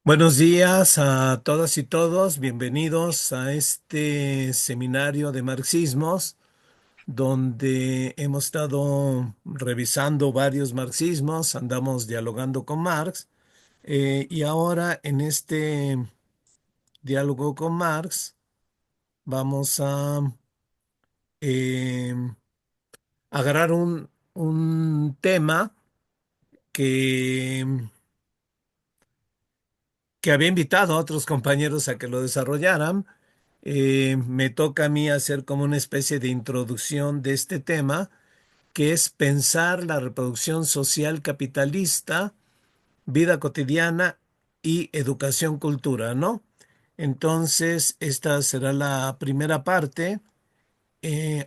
Buenos días a todas y todos, bienvenidos a este seminario de marxismos, donde hemos estado revisando varios marxismos, andamos dialogando con Marx, y ahora en este diálogo con Marx vamos a eh, agarrar un tema que, que había invitado a otros compañeros a que lo desarrollaran. Me toca a mí hacer como una especie de introducción de este tema, que es pensar la reproducción social capitalista, vida cotidiana y educación cultura, ¿no? Entonces, esta será la primera parte.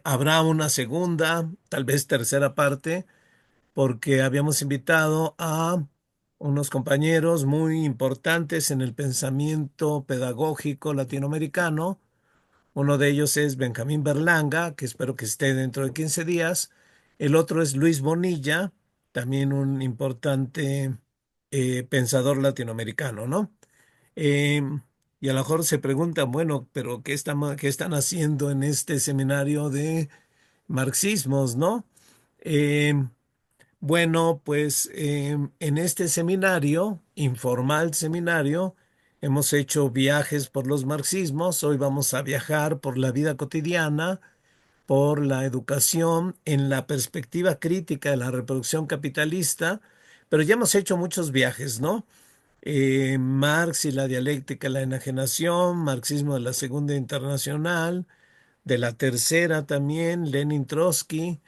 Habrá una segunda, tal vez tercera parte, porque habíamos invitado a unos compañeros muy importantes en el pensamiento pedagógico latinoamericano. Uno de ellos es Benjamín Berlanga, que espero que esté dentro de 15 días. El otro es Luis Bonilla, también un importante pensador latinoamericano, ¿no? Eh, y a lo mejor se preguntan, bueno, pero qué están haciendo en este seminario de marxismos, ¿no? Eh, bueno, pues en este seminario, informal seminario, hemos hecho viajes por los marxismos. Hoy vamos a viajar por la vida cotidiana, por la educación, en la perspectiva crítica de la reproducción capitalista, pero ya hemos hecho muchos viajes, ¿no? Marx y la dialéctica de la enajenación, marxismo de la Segunda Internacional, de la tercera también, Lenin Trotsky,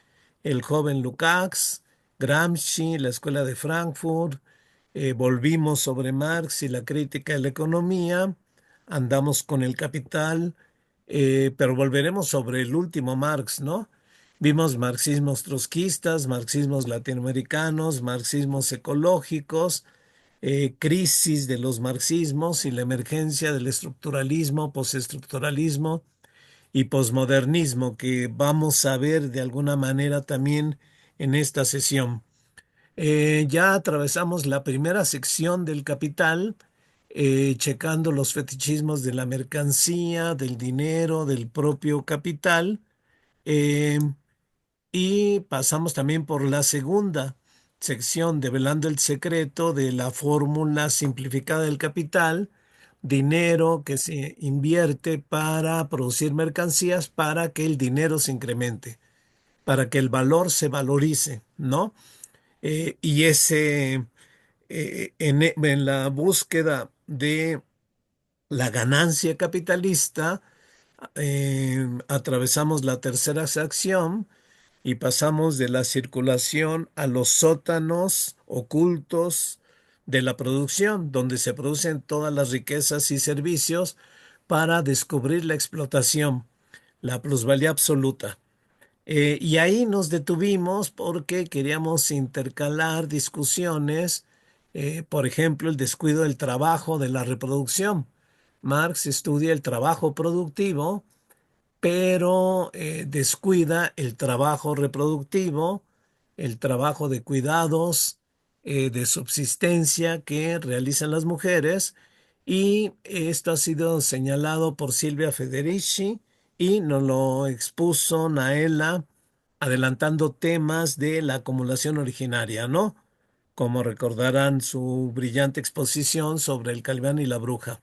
el joven Lukács, Gramsci, la Escuela de Frankfurt. Volvimos sobre Marx y la crítica de la economía, andamos con el capital, pero volveremos sobre el último Marx, ¿no? Vimos marxismos trotskistas, marxismos latinoamericanos, marxismos ecológicos, crisis de los marxismos y la emergencia del estructuralismo, postestructuralismo y posmodernismo, que vamos a ver de alguna manera también en esta sesión. Ya atravesamos la primera sección del Capital, checando los fetichismos de la mercancía, del dinero, del propio capital. eh, y pasamos también por la segunda sección, develando el secreto de la fórmula simplificada del capital: dinero que se invierte para producir mercancías para que el dinero se incremente, para que el valor se valorice, ¿no? Y en la búsqueda de la ganancia capitalista, atravesamos la tercera sección y pasamos de la circulación a los sótanos ocultos de la producción, donde se producen todas las riquezas y servicios para descubrir la explotación, la plusvalía absoluta. Y ahí nos detuvimos porque queríamos intercalar discusiones, por ejemplo, el descuido del trabajo, de la reproducción. Marx estudia el trabajo productivo, pero descuida el trabajo reproductivo, el trabajo de cuidados, de subsistencia que realizan las mujeres. Y esto ha sido señalado por Silvia Federici y nos lo expuso Naela, adelantando temas de la acumulación originaria, ¿no? Como recordarán su brillante exposición sobre el Calván y la bruja.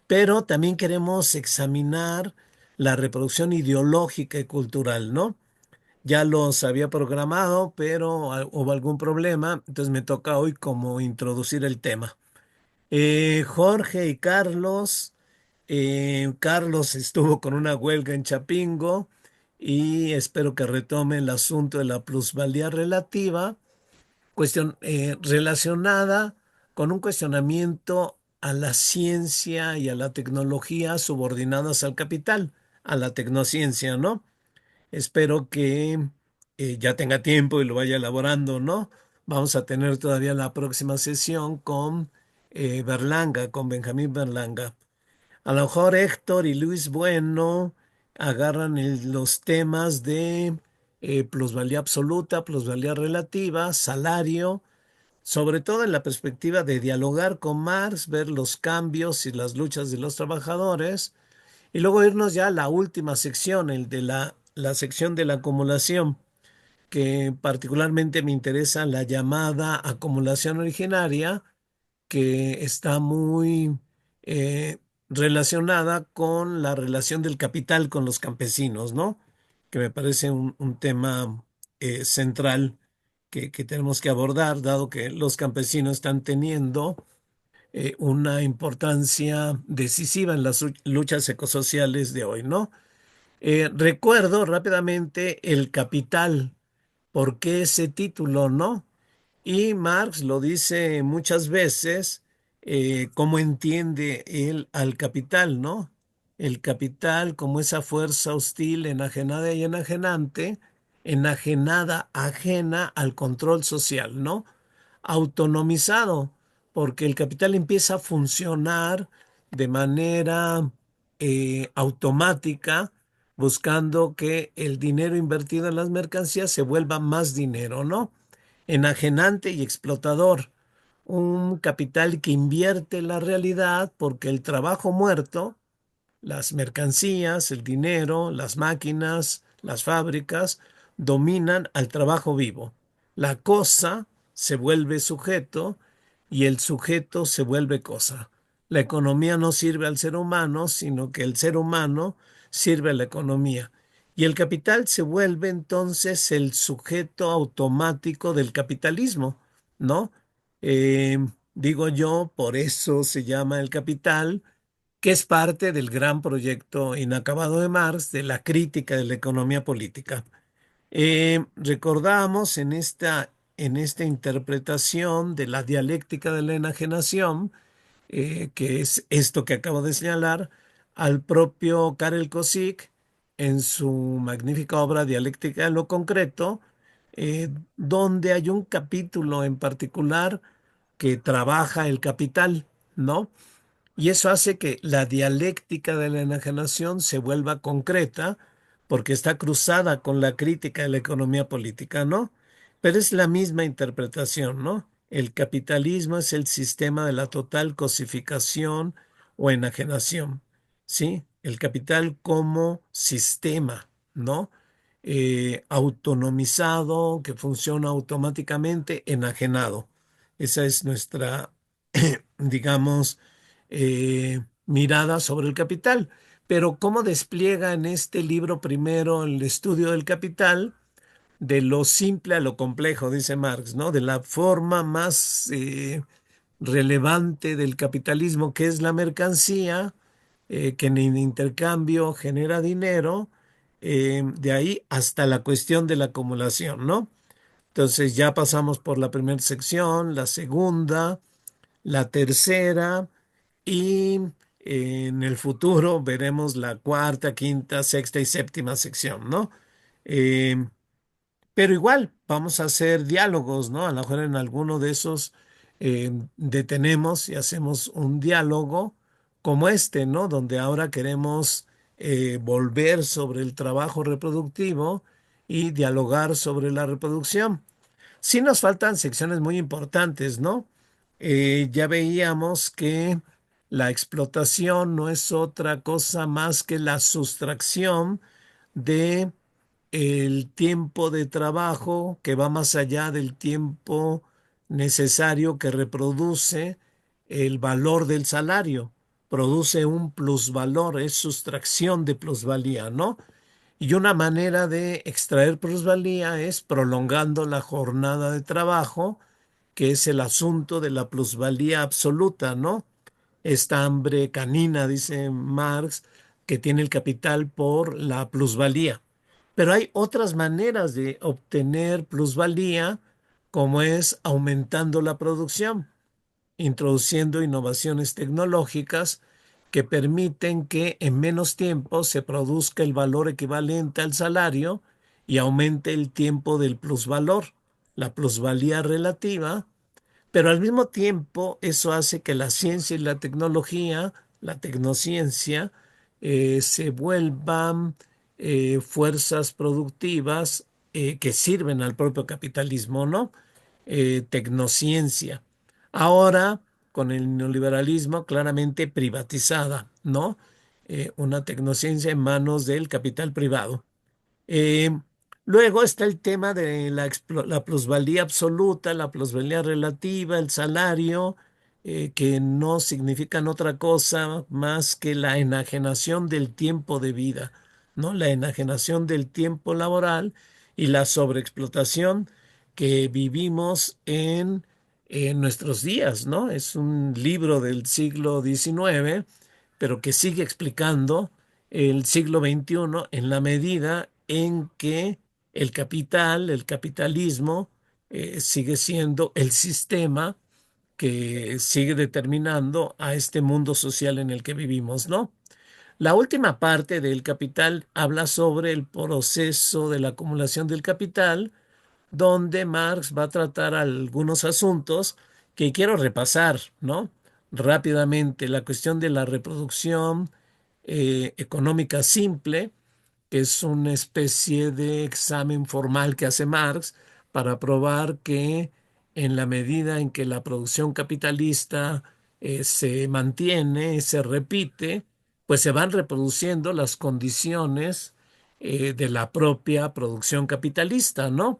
Pero también queremos examinar la reproducción ideológica y cultural, ¿no? Ya los había programado, pero hubo algún problema, entonces me toca hoy como introducir el tema. Jorge y Carlos, Carlos estuvo con una huelga en Chapingo y espero que retome el asunto de la plusvalía relativa, cuestión relacionada con un cuestionamiento a la ciencia y a la tecnología subordinadas al capital, a la tecnociencia, ¿no? Espero que ya tenga tiempo y lo vaya elaborando, ¿no? Vamos a tener todavía la próxima sesión con Berlanga, con Benjamín Berlanga. A lo mejor Héctor y Luis Bueno agarran los temas de plusvalía absoluta, plusvalía relativa, salario, sobre todo en la perspectiva de dialogar con Marx, ver los cambios y las luchas de los trabajadores, y luego irnos ya a la última sección, el de la sección de la acumulación, que particularmente me interesa la llamada acumulación originaria, que está muy eh, relacionada con la relación del capital con los campesinos, ¿no? Que me parece un tema central que tenemos que abordar, dado que los campesinos están teniendo una importancia decisiva en las luchas ecosociales de hoy, ¿no? Recuerdo rápidamente El Capital. ¿Por qué ese título, no? Y Marx lo dice muchas veces, cómo entiende él al capital, ¿no? El capital como esa fuerza hostil, enajenada y enajenante, enajenada, ajena al control social, ¿no? Autonomizado, porque el capital empieza a funcionar de manera automática, buscando que el dinero invertido en las mercancías se vuelva más dinero, ¿no? Enajenante y explotador. Un capital que invierte la realidad porque el trabajo muerto, las mercancías, el dinero, las máquinas, las fábricas, dominan al trabajo vivo. La cosa se vuelve sujeto y el sujeto se vuelve cosa. La economía no sirve al ser humano, sino que el ser humano sirve a la economía. Y el capital se vuelve entonces el sujeto automático del capitalismo, ¿no? Eh, Digo yo, por eso se llama el capital, que es parte del gran proyecto inacabado de Marx de la crítica de la economía política. Recordamos en esta interpretación de la dialéctica de la enajenación, que es esto que acabo de señalar, al propio Karel Kosik en su magnífica obra Dialéctica de lo Concreto, donde hay un capítulo en particular que trabaja el capital, ¿no? Y eso hace que la dialéctica de la enajenación se vuelva concreta porque está cruzada con la crítica de la economía política, ¿no? Pero es la misma interpretación, ¿no? El capitalismo es el sistema de la total cosificación o enajenación, ¿sí? El capital como sistema, ¿no? Autonomizado, que funciona automáticamente, enajenado. Esa es nuestra, digamos, mirada sobre el capital. Pero ¿cómo despliega en este libro primero el estudio del capital? De lo simple a lo complejo, dice Marx, ¿no? De la forma más relevante del capitalismo, que es la mercancía, que en el intercambio genera dinero, de ahí hasta la cuestión de la acumulación, ¿no? Entonces ya pasamos por la primera sección, la segunda, la tercera y en el futuro veremos la cuarta, quinta, sexta y séptima sección, ¿no? Eh, pero igual vamos a hacer diálogos, ¿no? A lo mejor en alguno de esos detenemos y hacemos un diálogo como este, ¿no? Donde ahora queremos volver sobre el trabajo reproductivo y dialogar sobre la reproducción. Sí nos faltan secciones muy importantes, ¿no? Ya veíamos que la explotación no es otra cosa más que la sustracción de el tiempo de trabajo que va más allá del tiempo necesario que reproduce el valor del salario. Produce un plusvalor, es sustracción de plusvalía, ¿no? Y una manera de extraer plusvalía es prolongando la jornada de trabajo, que es el asunto de la plusvalía absoluta, ¿no? Esta hambre canina, dice Marx, que tiene el capital por la plusvalía. Pero hay otras maneras de obtener plusvalía, como es aumentando la producción, introduciendo innovaciones tecnológicas que permiten que en menos tiempo se produzca el valor equivalente al salario y aumente el tiempo del plusvalor, la plusvalía relativa, pero al mismo tiempo eso hace que la ciencia y la tecnología, la tecnociencia, se vuelvan fuerzas productivas que sirven al propio capitalismo, ¿no? tecnociencia. Ahora, con el neoliberalismo claramente privatizada, ¿no? Una tecnociencia en manos del capital privado. Eh, Luego está el tema de la plusvalía absoluta, la plusvalía relativa, el salario, que no significan otra cosa más que la enajenación del tiempo de vida, ¿no? La enajenación del tiempo laboral y la sobreexplotación que vivimos en nuestros días, ¿no? Es un libro del siglo XIX, pero que sigue explicando el siglo XXI en la medida en que el capital, el capitalismo, sigue siendo el sistema que sigue determinando a este mundo social en el que vivimos, ¿no? La última parte del Capital habla sobre el proceso de la acumulación del capital, donde Marx va a tratar algunos asuntos que quiero repasar, ¿no? Rápidamente, la cuestión de la reproducción económica simple, que es una especie de examen formal que hace Marx para probar que en la medida en que la producción capitalista se mantiene, se repite, pues se van reproduciendo las condiciones de la propia producción capitalista, ¿no?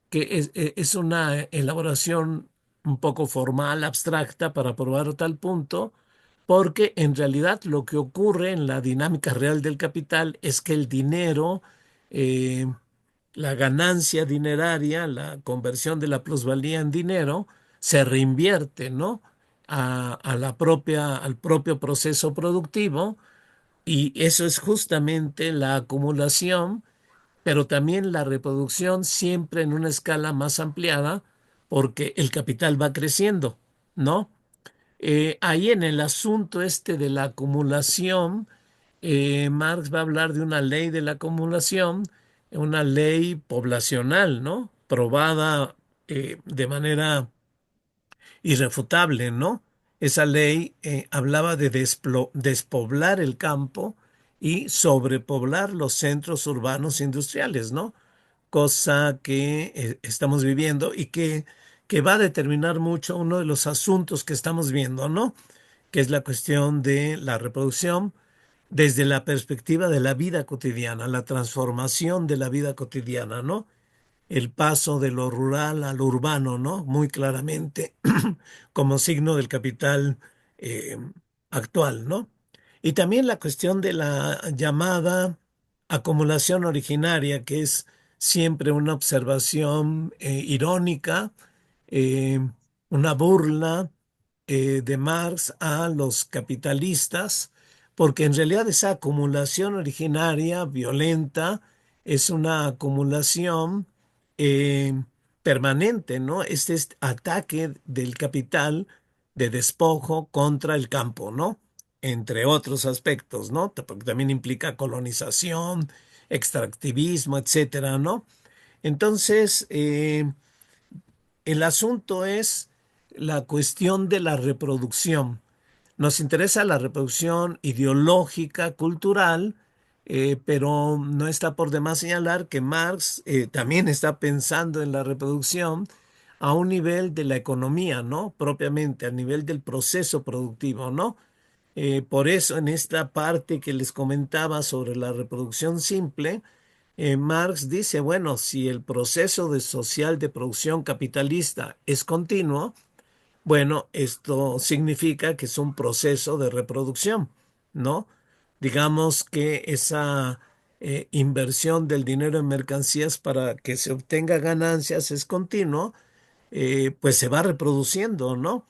Que es una elaboración un poco formal, abstracta, para probar tal punto, porque en realidad lo que ocurre en la dinámica real del capital es que el dinero, eh, la ganancia dineraria, la conversión de la plusvalía en dinero, se reinvierte, ¿no? A la propia, al propio proceso productivo, y eso es justamente la acumulación, pero también la reproducción siempre en una escala más ampliada porque el capital va creciendo, ¿no? Ahí en el asunto este de la acumulación, Marx va a hablar de una ley de la acumulación, una ley poblacional, ¿no? Probada de manera irrefutable, ¿no? Esa ley hablaba de despoblar el campo y sobrepoblar los centros urbanos industriales, ¿no? Cosa que estamos viviendo y que va a determinar mucho uno de los asuntos que estamos viendo, ¿no? Que es la cuestión de la reproducción desde la perspectiva de la vida cotidiana, la transformación de la vida cotidiana, ¿no? El paso de lo rural a lo urbano, ¿no? Muy claramente como signo del capital eh, actual, ¿no? Y también la cuestión de la llamada acumulación originaria, que es siempre una observación irónica, eh, una burla de Marx a los capitalistas, porque en realidad esa acumulación originaria violenta es una acumulación eh, permanente, ¿no? Este ataque del capital de despojo contra el campo, ¿no? Entre otros aspectos, ¿no? Porque también implica colonización, extractivismo, etcétera, ¿no? Entonces, el asunto es la cuestión de la reproducción. Nos interesa la reproducción ideológica, cultural, pero no está por demás señalar que Marx también está pensando en la reproducción a un nivel de la economía, ¿no? Propiamente, a nivel del proceso productivo, ¿no? Por eso, en esta parte que les comentaba sobre la reproducción simple, Marx dice, bueno, si el proceso social de producción capitalista es continuo, bueno, esto significa que es un proceso de reproducción, ¿no? Digamos que esa inversión del dinero en mercancías para que se obtenga ganancias es continuo, pues se va reproduciendo, ¿no?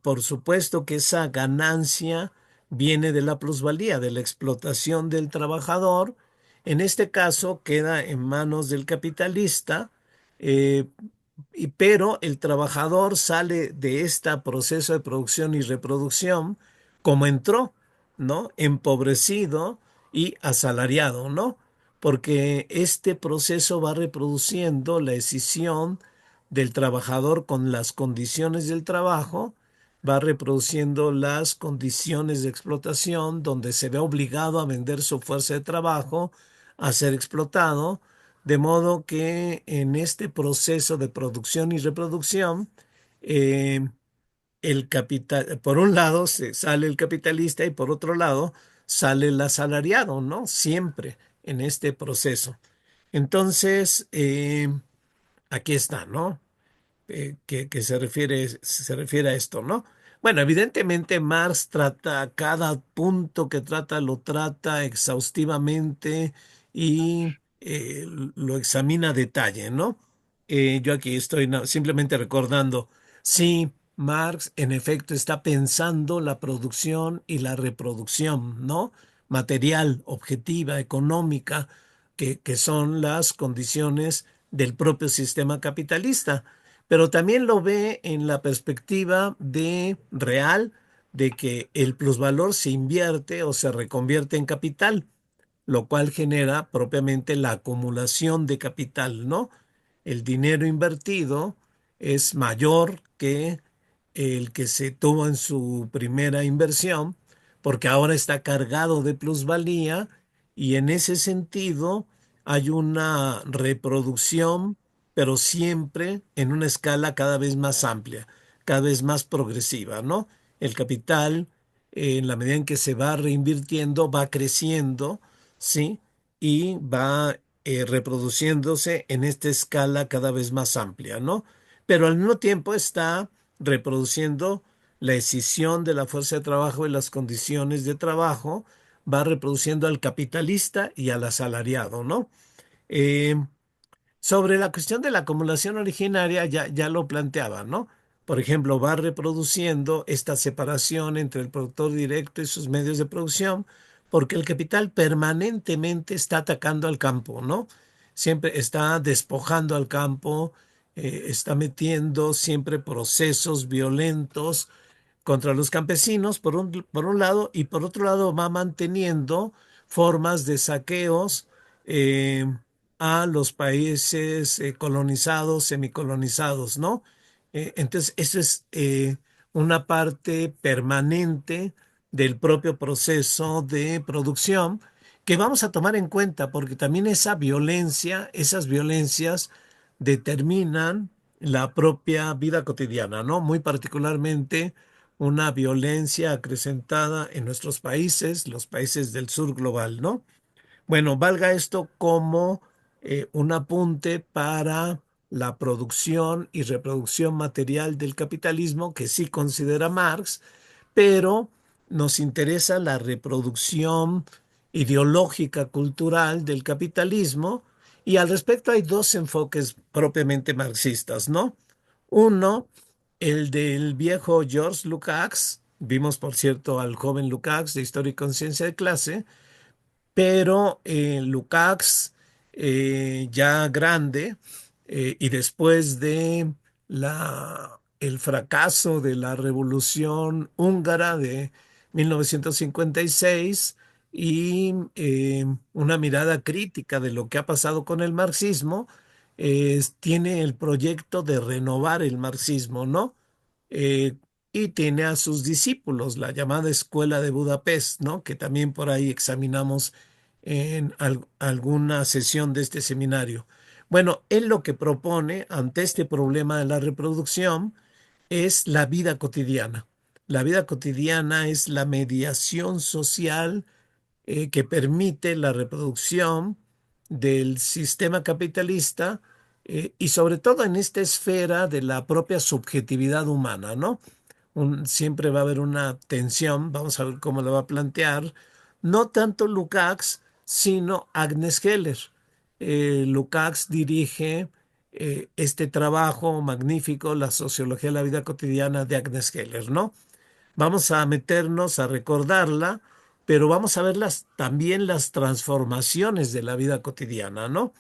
Por supuesto que esa ganancia viene de la plusvalía, de la explotación del trabajador. En este caso queda en manos del capitalista, eh, pero el trabajador sale de este proceso de producción y reproducción como entró, ¿no? Empobrecido y asalariado, ¿no? Porque este proceso va reproduciendo la escisión del trabajador con las condiciones del trabajo, va reproduciendo las condiciones de explotación donde se ve obligado a vender su fuerza de trabajo, a ser explotado, De modo que en este proceso de producción y reproducción, eh, el capital, por un lado se sale el capitalista y por otro lado sale el asalariado, ¿no? Siempre en este proceso. Entonces, aquí está, ¿no? Que se refiere a esto, ¿no? Bueno, evidentemente Marx trata cada punto que trata, lo trata exhaustivamente y lo examina a detalle, ¿no? Yo aquí estoy simplemente recordando, sí, Marx en efecto está pensando la producción y la reproducción, ¿no? Material, objetiva, económica, que son las condiciones del propio sistema capitalista, pero también lo ve en la perspectiva de real de que el plusvalor se invierte o se reconvierte en capital, lo cual genera propiamente la acumulación de capital, ¿no? El dinero invertido es mayor que el que se tuvo en su primera inversión, porque ahora está cargado de plusvalía y en ese sentido hay una reproducción, pero siempre en una escala cada vez más amplia, cada vez más progresiva, ¿no? El capital, en la medida en que se va reinvirtiendo, va creciendo, ¿sí? Y va reproduciéndose en esta escala cada vez más amplia, ¿no? Pero al mismo tiempo está reproduciendo la escisión de la fuerza de trabajo y las condiciones de trabajo, va reproduciendo al capitalista y al asalariado, ¿no? Eh, Sobre la cuestión de la acumulación originaria, ya lo planteaba, ¿no? Por ejemplo, va reproduciendo esta separación entre el productor directo y sus medios de producción, porque el capital permanentemente está atacando al campo, ¿no? Siempre está despojando al campo, está metiendo siempre procesos violentos contra los campesinos, por un lado, y por otro lado va manteniendo formas de saqueos eh, a los países colonizados, semicolonizados, ¿no? Entonces, eso es una parte permanente del propio proceso de producción que vamos a tomar en cuenta, porque también esa violencia, esas violencias determinan la propia vida cotidiana, ¿no? Muy particularmente una violencia acrecentada en nuestros países, los países del sur global, ¿no? Bueno, valga esto como un apunte para la producción y reproducción material del capitalismo que sí considera Marx, pero nos interesa la reproducción ideológica, cultural del capitalismo, y al respecto hay dos enfoques propiamente marxistas, ¿no? Uno, el del viejo George Lukács, vimos por cierto al joven Lukács de Historia y Conciencia de Clase, pero Lukács, ya grande, y después de el fracaso de la Revolución Húngara de 1956 y una mirada crítica de lo que ha pasado con el marxismo, tiene el proyecto de renovar el marxismo, ¿no? Eh, y tiene a sus discípulos, la llamada Escuela de Budapest, ¿no? Que también por ahí examinamos en alguna sesión de este seminario. Bueno, él lo que propone ante este problema de la reproducción es la vida cotidiana. La vida cotidiana es la mediación social que permite la reproducción del sistema capitalista y sobre todo en esta esfera de la propia subjetividad humana, ¿no? Siempre va a haber una tensión, vamos a ver cómo lo va a plantear, no tanto Lukács, sino Agnes Heller. Lukács dirige este trabajo magnífico, La sociología de la vida cotidiana de Agnes Heller, ¿no? Vamos a meternos a recordarla, pero vamos a ver también las transformaciones de la vida cotidiana, ¿no?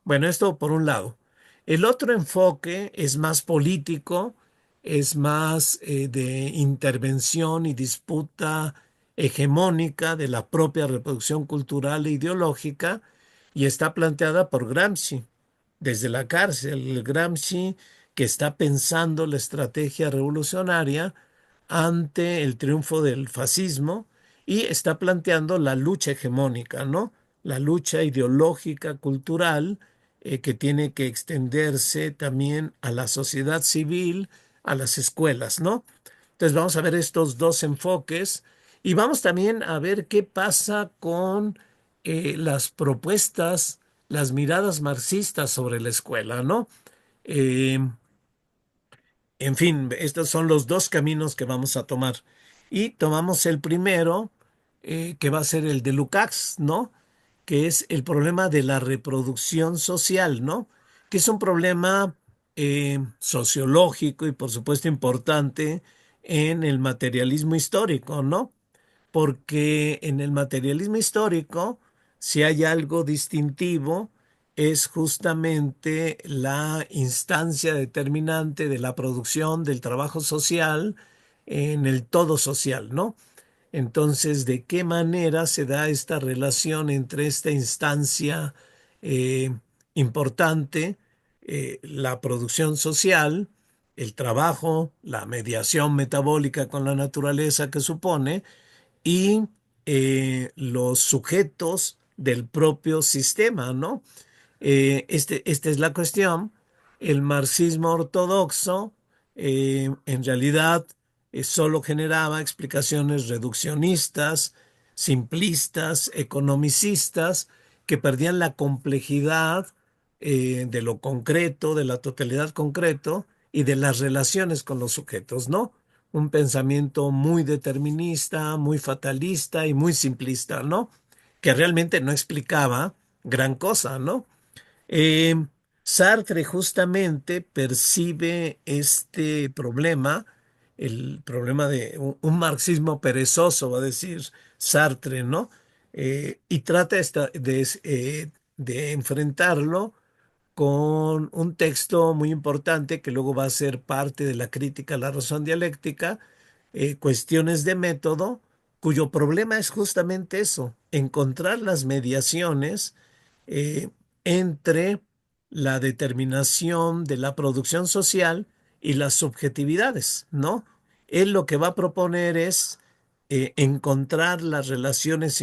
Bueno, esto por un lado. El otro enfoque es más político, es más de intervención y disputa hegemónica de la propia reproducción cultural e ideológica y está planteada por Gramsci. Desde la cárcel, Gramsci que está pensando la estrategia revolucionaria ante el triunfo del fascismo y está planteando la lucha hegemónica, ¿no? La lucha ideológica, cultural que tiene que extenderse también a la sociedad civil, a las escuelas, ¿no? Entonces vamos a ver estos dos enfoques y vamos también a ver qué pasa con las propuestas, las miradas marxistas sobre la escuela, ¿no? Eh, en fin, estos son los dos caminos que vamos a tomar. Y tomamos el primero, que va a ser el de Lukács, ¿no? Que es el problema de la reproducción social, ¿no? Que es un problema sociológico y por supuesto importante en el materialismo histórico, ¿no? Porque en el materialismo histórico, si hay algo distintivo, es justamente la instancia determinante de la producción del trabajo social en el todo social, ¿no? Entonces, ¿de qué manera se da esta relación entre esta instancia eh, importante, la producción social, el trabajo, la mediación metabólica con la naturaleza que supone, y los sujetos del propio sistema, ¿no? Esta es la cuestión. El marxismo ortodoxo en realidad solo generaba explicaciones reduccionistas, simplistas, economicistas, que perdían la complejidad de lo concreto, de la totalidad concreto y de las relaciones con los sujetos, ¿no? Un pensamiento muy determinista, muy fatalista y muy simplista, ¿no? Que realmente no explicaba gran cosa, ¿no? Eh, Sartre justamente percibe este problema, el problema de un marxismo perezoso, va a decir Sartre, ¿no? Y trata de enfrentarlo con un texto muy importante que luego va a ser parte de la crítica a la razón dialéctica, cuestiones de método, cuyo problema es justamente eso, encontrar las mediaciones eh, entre la determinación de la producción social y las subjetividades, ¿no? Él lo que va a proponer es encontrar las relaciones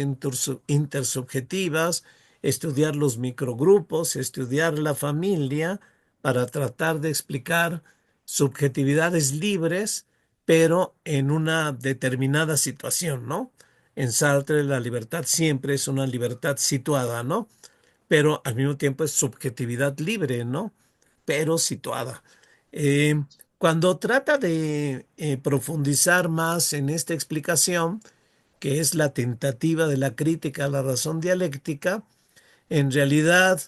intersubjetivas, estudiar los microgrupos, estudiar la familia para tratar de explicar subjetividades libres, pero en una determinada situación, ¿no? En Sartre la libertad siempre es una libertad situada, ¿no? Pero al mismo tiempo es subjetividad libre, ¿no? Pero situada. Eh, Cuando trata de profundizar más en esta explicación, que es la tentativa de la crítica a la razón dialéctica, en realidad,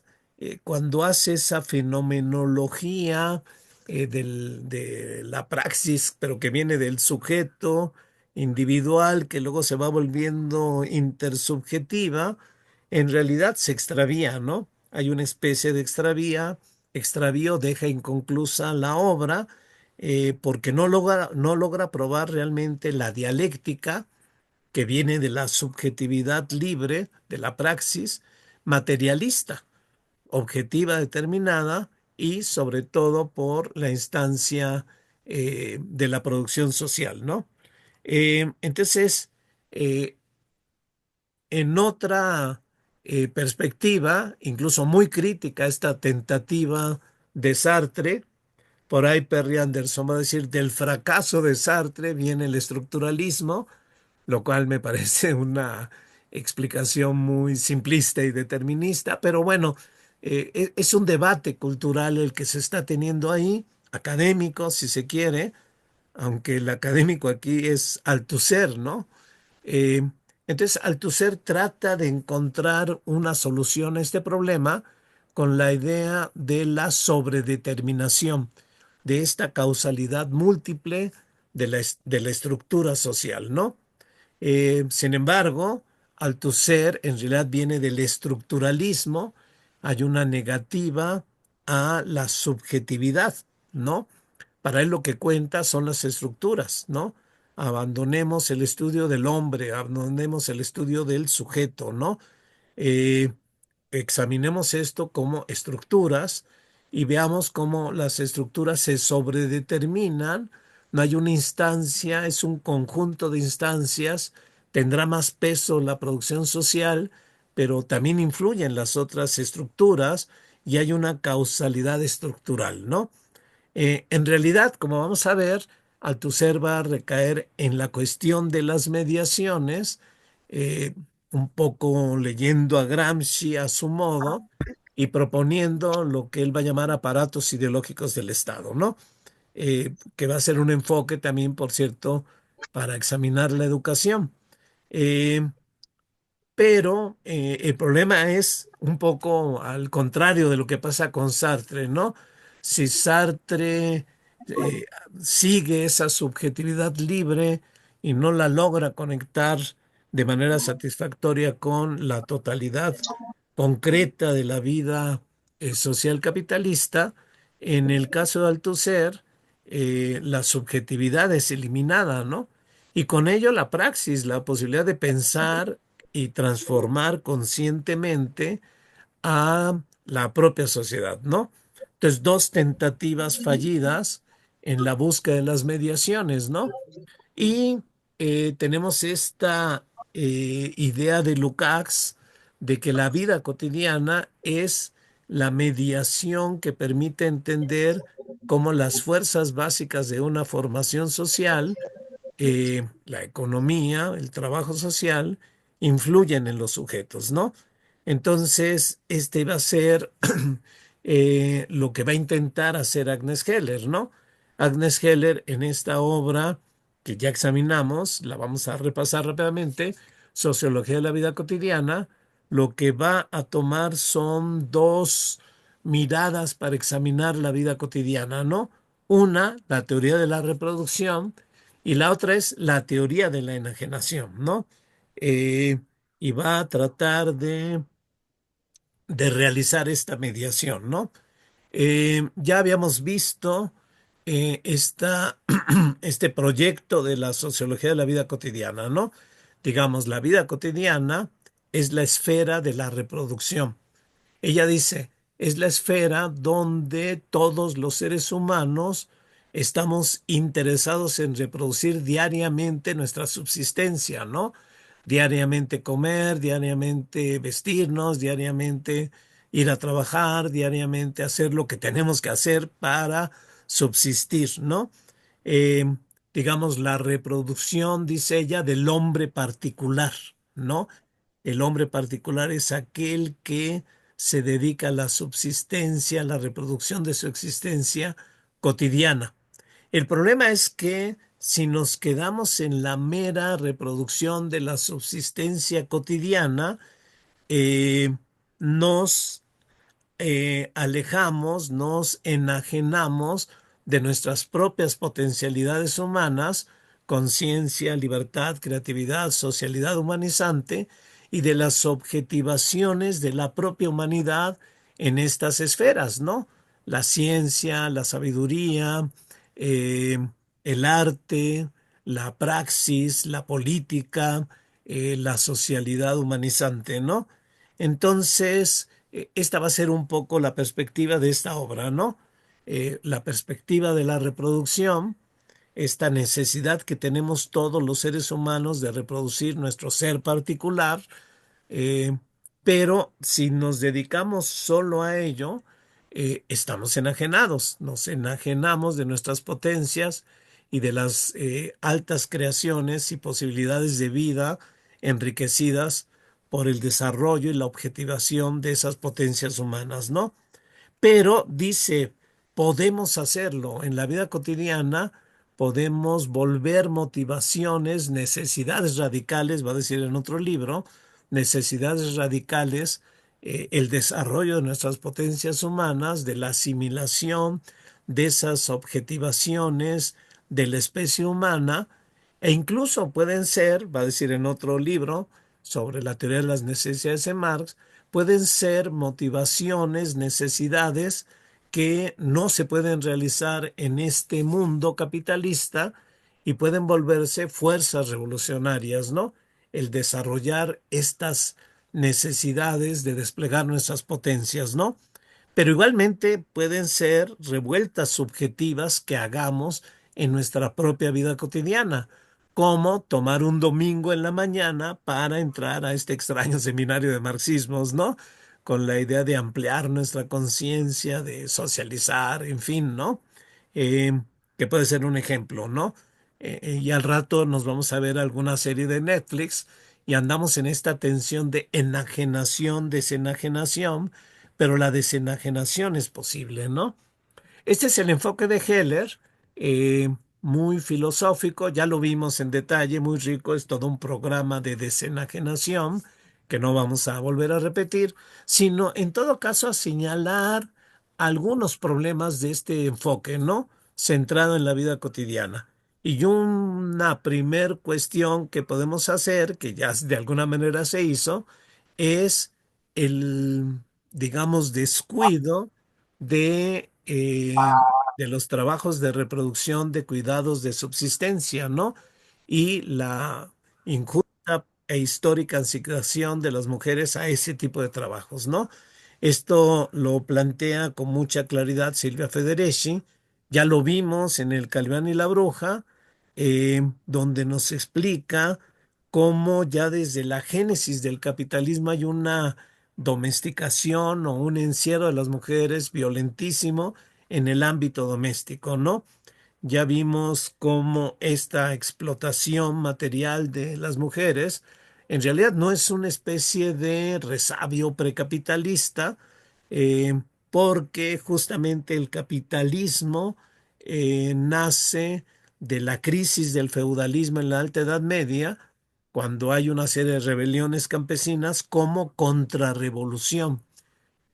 cuando hace esa fenomenología de la praxis, pero que viene del sujeto individual, que luego se va volviendo intersubjetiva, en realidad se extravía, ¿no? Hay una especie de extravío deja inconclusa la obra, porque no logra probar realmente la dialéctica que viene de la subjetividad libre, de la praxis materialista, objetiva determinada y sobre todo por la instancia de la producción social, ¿no? Entonces, eh, en otra perspectiva, incluso muy crítica, esta tentativa de Sartre, por ahí Perry Anderson va a decir, del fracaso de Sartre viene el estructuralismo, lo cual me parece una explicación muy simplista y determinista, pero bueno, es un debate cultural el que se está teniendo ahí, académico, si se quiere, aunque el académico aquí es Althusser, ¿no? Eh, entonces, Althusser trata de encontrar una solución a este problema con la idea de la sobredeterminación, de esta causalidad múltiple de la estructura social, ¿no? Sin embargo, Althusser en realidad viene del estructuralismo, hay una negativa a la subjetividad, ¿no? Para él lo que cuenta son las estructuras, ¿no? Abandonemos el estudio del hombre, abandonemos el estudio del sujeto, ¿no? Eh, Examinemos esto como estructuras y veamos cómo las estructuras se sobredeterminan. No hay una instancia, es un conjunto de instancias. Tendrá más peso la producción social, pero también influyen las otras estructuras y hay una causalidad estructural, ¿no? En realidad, como vamos a ver, Althusser va a recaer en la cuestión de las mediaciones, eh, un poco leyendo a Gramsci a su modo y proponiendo lo que él va a llamar aparatos ideológicos del Estado, ¿no? Que va a ser un enfoque también, por cierto, para examinar la educación. Eh, pero el problema es un poco al contrario de lo que pasa con Sartre, ¿no? Si Sartre eh, sigue esa subjetividad libre y no la logra conectar de manera satisfactoria con la totalidad concreta de la vida social capitalista, en el caso de Althusser, la subjetividad es eliminada, ¿no? Y con ello la praxis, la posibilidad de pensar y transformar conscientemente a la propia sociedad, ¿no? Entonces, dos tentativas fallidas en la búsqueda de las mediaciones, ¿no? Y tenemos esta idea de Lukács de que la vida cotidiana es la mediación que permite entender cómo las fuerzas básicas de una formación social, la economía, el trabajo social, influyen en los sujetos, ¿no? Entonces, este va a ser lo que va a intentar hacer Agnes Heller, ¿no? Agnes Heller en esta obra que ya examinamos, la vamos a repasar rápidamente, Sociología de la vida cotidiana, lo que va a tomar son dos miradas para examinar la vida cotidiana, ¿no? Una, la teoría de la reproducción, y la otra es la teoría de la enajenación, ¿no? Eh, y va a tratar de realizar esta mediación, ¿no? Ya habíamos visto este proyecto de la sociología de la vida cotidiana, ¿no? Digamos, la vida cotidiana es la esfera de la reproducción. Ella dice, es la esfera donde todos los seres humanos estamos interesados en reproducir diariamente nuestra subsistencia, ¿no? Diariamente comer, diariamente vestirnos, diariamente ir a trabajar, diariamente hacer lo que tenemos que hacer para subsistir, ¿no? Eh, digamos, la reproducción, dice ella, del hombre particular, ¿no? El hombre particular es aquel que se dedica a la subsistencia, a la reproducción de su existencia cotidiana. El problema es que si nos quedamos en la mera reproducción de la subsistencia cotidiana, eh, nos alejamos, nos enajenamos de nuestras propias potencialidades humanas, conciencia, libertad, creatividad, socialidad humanizante y de las objetivaciones de la propia humanidad en estas esferas, ¿no? La ciencia, la sabiduría, eh, el arte, la praxis, la política, la socialidad humanizante, ¿no? Entonces, esta va a ser un poco la perspectiva de esta obra, ¿no? La perspectiva de la reproducción, esta necesidad que tenemos todos los seres humanos de reproducir nuestro ser particular, eh, pero si nos dedicamos solo a ello, estamos enajenados, nos enajenamos de nuestras potencias y de las altas creaciones y posibilidades de vida enriquecidas por el desarrollo y la objetivación de esas potencias humanas, ¿no? Pero dice, podemos hacerlo en la vida cotidiana, podemos volver motivaciones, necesidades radicales, va a decir en otro libro, necesidades radicales, el desarrollo de nuestras potencias humanas, de la asimilación de esas objetivaciones de la especie humana, e incluso pueden ser, va a decir en otro libro sobre la teoría de las necesidades de Marx, pueden ser motivaciones, necesidades que no se pueden realizar en este mundo capitalista y pueden volverse fuerzas revolucionarias, ¿no? El desarrollar estas necesidades de desplegar nuestras potencias, ¿no? Pero igualmente pueden ser revueltas subjetivas que hagamos en nuestra propia vida cotidiana, como tomar un domingo en la mañana para entrar a este extraño seminario de marxismos, ¿no? con la idea de ampliar nuestra conciencia, de socializar, en fin, ¿no? Eh, que puede ser un ejemplo, ¿no? Y al rato nos vamos a ver alguna serie de Netflix y andamos en esta tensión de enajenación, desenajenación, pero la desenajenación es posible, ¿no? Este es el enfoque de Heller, muy filosófico, ya lo vimos en detalle, muy rico, es todo un programa de desenajenación que no vamos a volver a repetir, sino en todo caso a señalar algunos problemas de este enfoque, ¿no? Centrado en la vida cotidiana. Y una primer cuestión que podemos hacer, que ya de alguna manera se hizo, es el, digamos, descuido de los trabajos de reproducción de cuidados de subsistencia, ¿no? Y la injusta e histórica asignación de las mujeres a ese tipo de trabajos, ¿no? Esto lo plantea con mucha claridad Silvia Federici. Ya lo vimos en El Calván y la Bruja, donde nos explica cómo ya desde la génesis del capitalismo hay una domesticación o un encierro de las mujeres violentísimo en el ámbito doméstico, ¿no? Ya vimos cómo esta explotación material de las mujeres en realidad no es una especie de resabio precapitalista, porque justamente el capitalismo nace de la crisis del feudalismo en la Alta Edad Media, cuando hay una serie de rebeliones campesinas como contrarrevolución,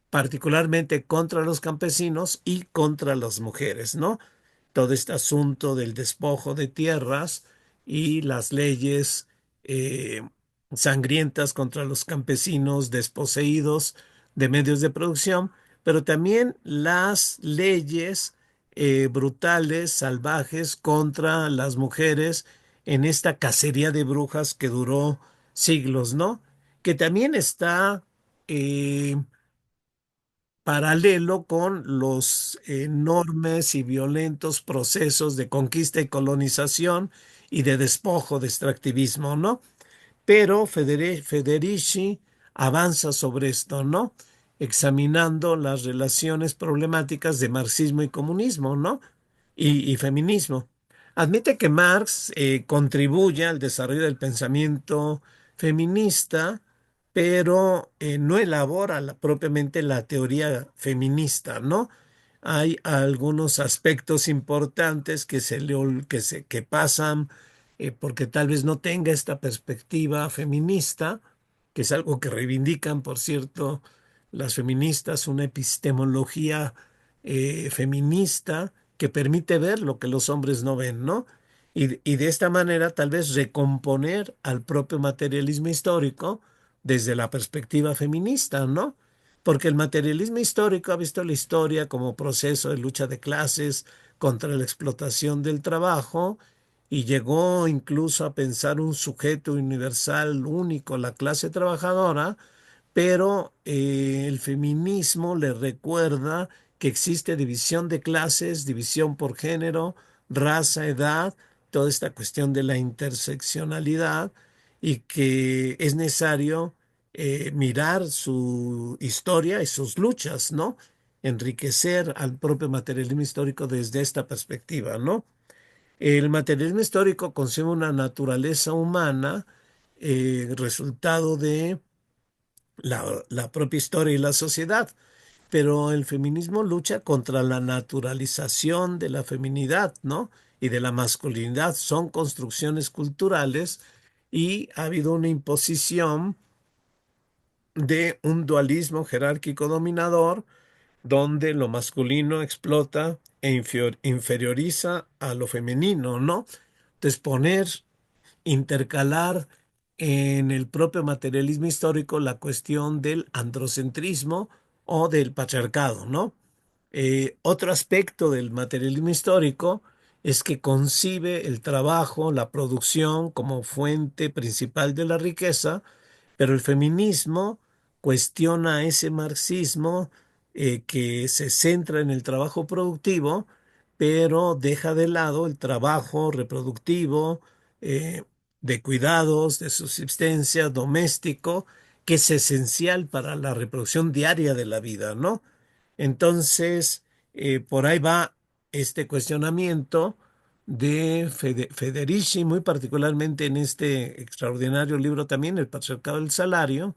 particularmente contra los campesinos y contra las mujeres, ¿no? Todo este asunto del despojo de tierras y las leyes eh, sangrientas contra los campesinos desposeídos de medios de producción, pero también las leyes brutales, salvajes contra las mujeres en esta cacería de brujas que duró siglos, ¿no? Que también está eh, paralelo con los enormes y violentos procesos de conquista y colonización y de despojo, de extractivismo, ¿no? Pero Federici avanza sobre esto, ¿no? Examinando las relaciones problemáticas de marxismo y comunismo, ¿no? Y feminismo. Admite que Marx contribuye al desarrollo del pensamiento feminista, pero no elabora propiamente la teoría feminista, ¿no? Hay algunos aspectos importantes que pasan porque tal vez no tenga esta perspectiva feminista, que es algo que reivindican, por cierto, las feministas, una epistemología feminista que permite ver lo que los hombres no ven, ¿no? Y de esta manera tal vez recomponer al propio materialismo histórico desde la perspectiva feminista, ¿no? Porque el materialismo histórico ha visto la historia como proceso de lucha de clases contra la explotación del trabajo y llegó incluso a pensar un sujeto universal único, la clase trabajadora, pero el feminismo le recuerda que existe división de clases, división por género, raza, edad, toda esta cuestión de la interseccionalidad y que es necesario mirar su historia y sus luchas, ¿no? Enriquecer al propio materialismo histórico desde esta perspectiva, ¿no? El materialismo histórico concibe una naturaleza humana, resultado de la propia historia y la sociedad, pero el feminismo lucha contra la naturalización de la feminidad, ¿no? Y de la masculinidad. Son construcciones culturales y ha habido una imposición de un dualismo jerárquico dominador donde lo masculino explota e inferioriza a lo femenino, ¿no? Entonces intercalar en el propio materialismo histórico la cuestión del androcentrismo o del patriarcado, ¿no? Otro aspecto del materialismo histórico es que concibe el trabajo, la producción como fuente principal de la riqueza, pero el feminismo cuestiona ese marxismo que se centra en el trabajo productivo, pero deja de lado el trabajo reproductivo, eh, de cuidados, de subsistencia, doméstico, que es esencial para la reproducción diaria de la vida, ¿no? Entonces, por ahí va este cuestionamiento de Federici, muy particularmente en este extraordinario libro también, El patriarcado del salario,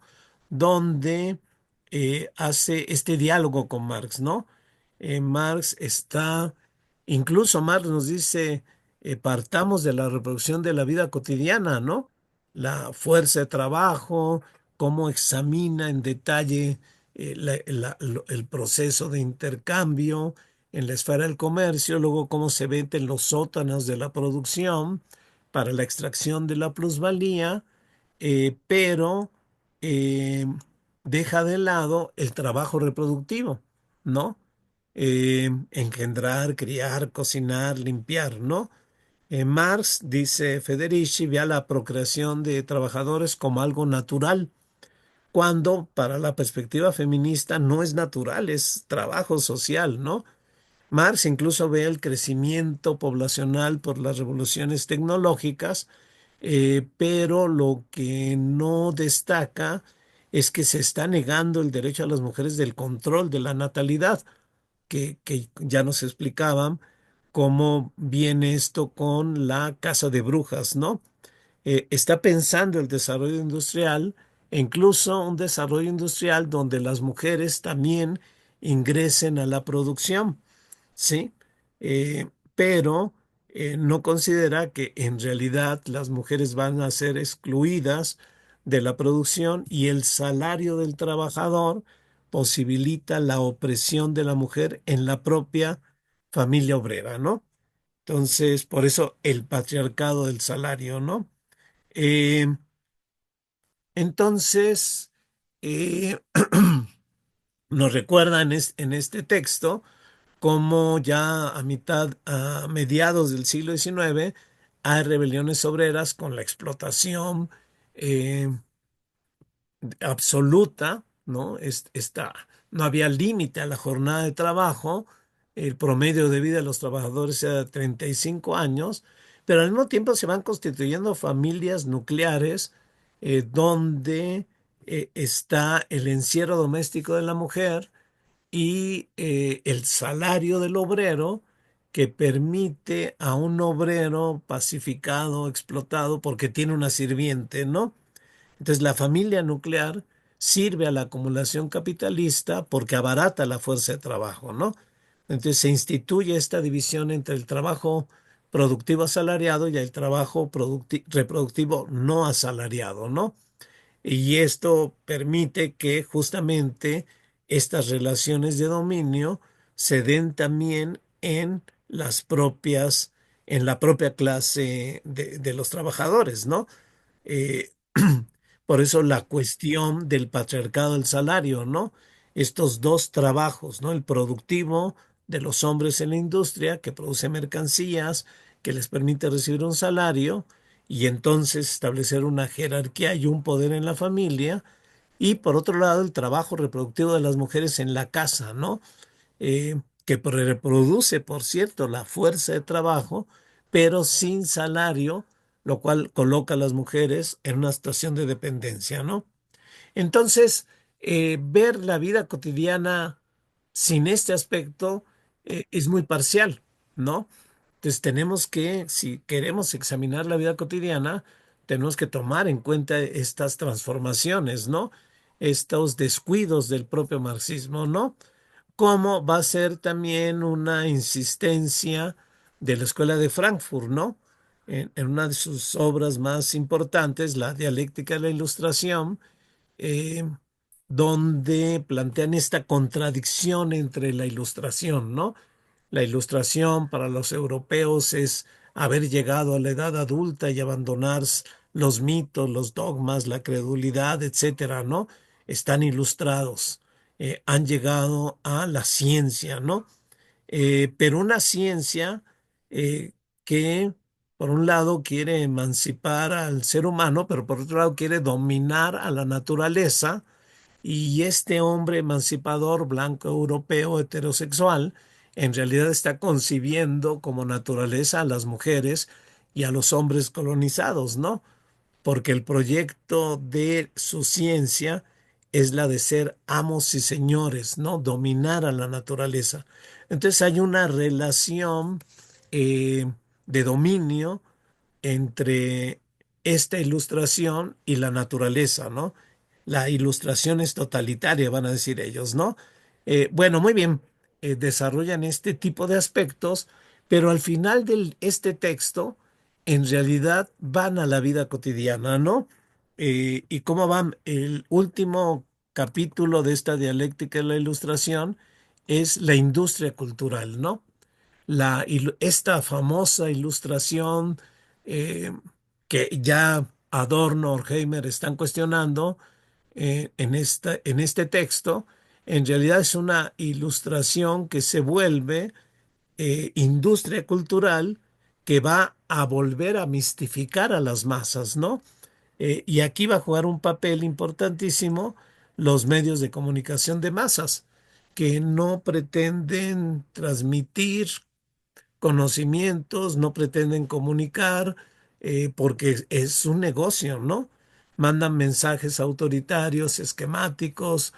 donde hace este diálogo con Marx, ¿no? Marx está, incluso Marx nos dice, partamos de la reproducción de la vida cotidiana, ¿no? La fuerza de trabajo, cómo examina en detalle el proceso de intercambio en la esfera del comercio, luego cómo se venden los sótanos de la producción para la extracción de la plusvalía, pero eh, deja de lado el trabajo reproductivo, ¿no? Engendrar, criar, cocinar, limpiar, ¿no? Marx, dice Federici, ve a la procreación de trabajadores como algo natural, cuando para la perspectiva feminista no es natural, es trabajo social, ¿no? Marx incluso ve el crecimiento poblacional por las revoluciones tecnológicas, pero lo que no destaca es que se está negando el derecho a las mujeres del control de la natalidad, que ya nos explicaban cómo viene esto con la casa de brujas, ¿no? Está pensando el desarrollo industrial, e incluso un desarrollo industrial donde las mujeres también ingresen a la producción, ¿sí? Pero no considera que en realidad las mujeres van a ser excluidas de la producción y el salario del trabajador posibilita la opresión de la mujer en la propia familia obrera, ¿no? Entonces, por eso el patriarcado del salario, ¿no? Eh, entonces, eh, nos recuerda en este texto cómo ya a mediados del siglo XIX hay rebeliones obreras con la explotación eh, absoluta, ¿no? No había límite a la jornada de trabajo, el promedio de vida de los trabajadores era de 35 años, pero al mismo tiempo se van constituyendo familias nucleares donde está el encierro doméstico de la mujer y el salario del obrero que permite a un obrero pacificado, explotado, porque tiene una sirviente, ¿no? Entonces, la familia nuclear sirve a la acumulación capitalista porque abarata la fuerza de trabajo, ¿no? Entonces, se instituye esta división entre el trabajo productivo asalariado y el trabajo reproductivo no asalariado, ¿no? Y esto permite que justamente estas relaciones de dominio se den también en la propia clase de los trabajadores, ¿no? Eh, por eso la cuestión del patriarcado del salario, ¿no? Estos dos trabajos, ¿no? El productivo de los hombres en la industria que produce mercancías, que les permite recibir un salario y entonces establecer una jerarquía y un poder en la familia. Y por otro lado, el trabajo reproductivo de las mujeres en la casa, ¿no? Que reproduce, por cierto, la fuerza de trabajo, pero sin salario, lo cual coloca a las mujeres en una situación de dependencia, ¿no? Entonces, ver la vida cotidiana sin este aspecto es muy parcial, ¿no? Entonces tenemos que, si queremos examinar la vida cotidiana, tenemos que tomar en cuenta estas transformaciones, ¿no? Estos descuidos del propio marxismo, ¿no? Como va a ser también una insistencia de la Escuela de Frankfurt, ¿no? En una de sus obras más importantes, La dialéctica de la Ilustración, eh, donde plantean esta contradicción entre la ilustración, ¿no? La ilustración para los europeos es haber llegado a la edad adulta y abandonar los mitos, los dogmas, la credulidad, etcétera, ¿no? Están ilustrados, han llegado a la ciencia, ¿no? Pero una ciencia eh, que, por un lado, quiere emancipar al ser humano, pero por otro lado, quiere dominar a la naturaleza y este hombre emancipador, blanco, europeo, heterosexual, en realidad está concibiendo como naturaleza a las mujeres y a los hombres colonizados, ¿no? porque el proyecto de su ciencia es la de ser amos y señores, ¿no? Dominar a la naturaleza. Entonces hay una relación eh, de dominio entre esta ilustración y la naturaleza, ¿no? La ilustración es totalitaria, van a decir ellos, ¿no? Bueno, muy bien, desarrollan este tipo de aspectos, pero al final de este texto, en realidad van a la vida cotidiana, ¿no? ¿Y cómo van? El último capítulo de esta dialéctica de la ilustración es la industria cultural, ¿no? Esta famosa ilustración eh, que ya Adorno, Horkheimer están cuestionando en este texto, en realidad es una ilustración que se vuelve industria cultural que va a volver a mistificar a las masas, ¿no? Y aquí va a jugar un papel importantísimo los medios de comunicación de masas, que no pretenden transmitir conocimientos, no pretenden comunicar, porque es un negocio, ¿no? Mandan mensajes autoritarios, esquemáticos,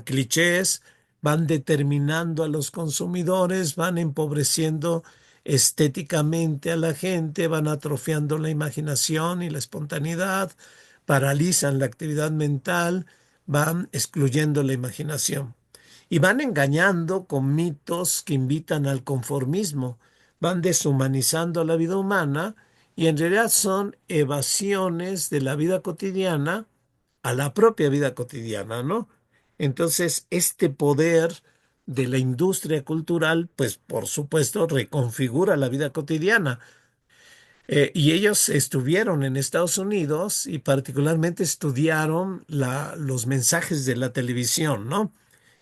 clichés, van determinando a los consumidores, van empobreciendo estéticamente a la gente, van atrofiando la imaginación y la espontaneidad, paralizan la actividad mental, van excluyendo la imaginación. Y van engañando con mitos que invitan al conformismo, van deshumanizando la vida humana y en realidad son evasiones de la vida cotidiana a la propia vida cotidiana, ¿no? Entonces, este poder de la industria cultural, pues por supuesto, reconfigura la vida cotidiana. Y ellos estuvieron en Estados Unidos y particularmente estudiaron los mensajes de la televisión, ¿no?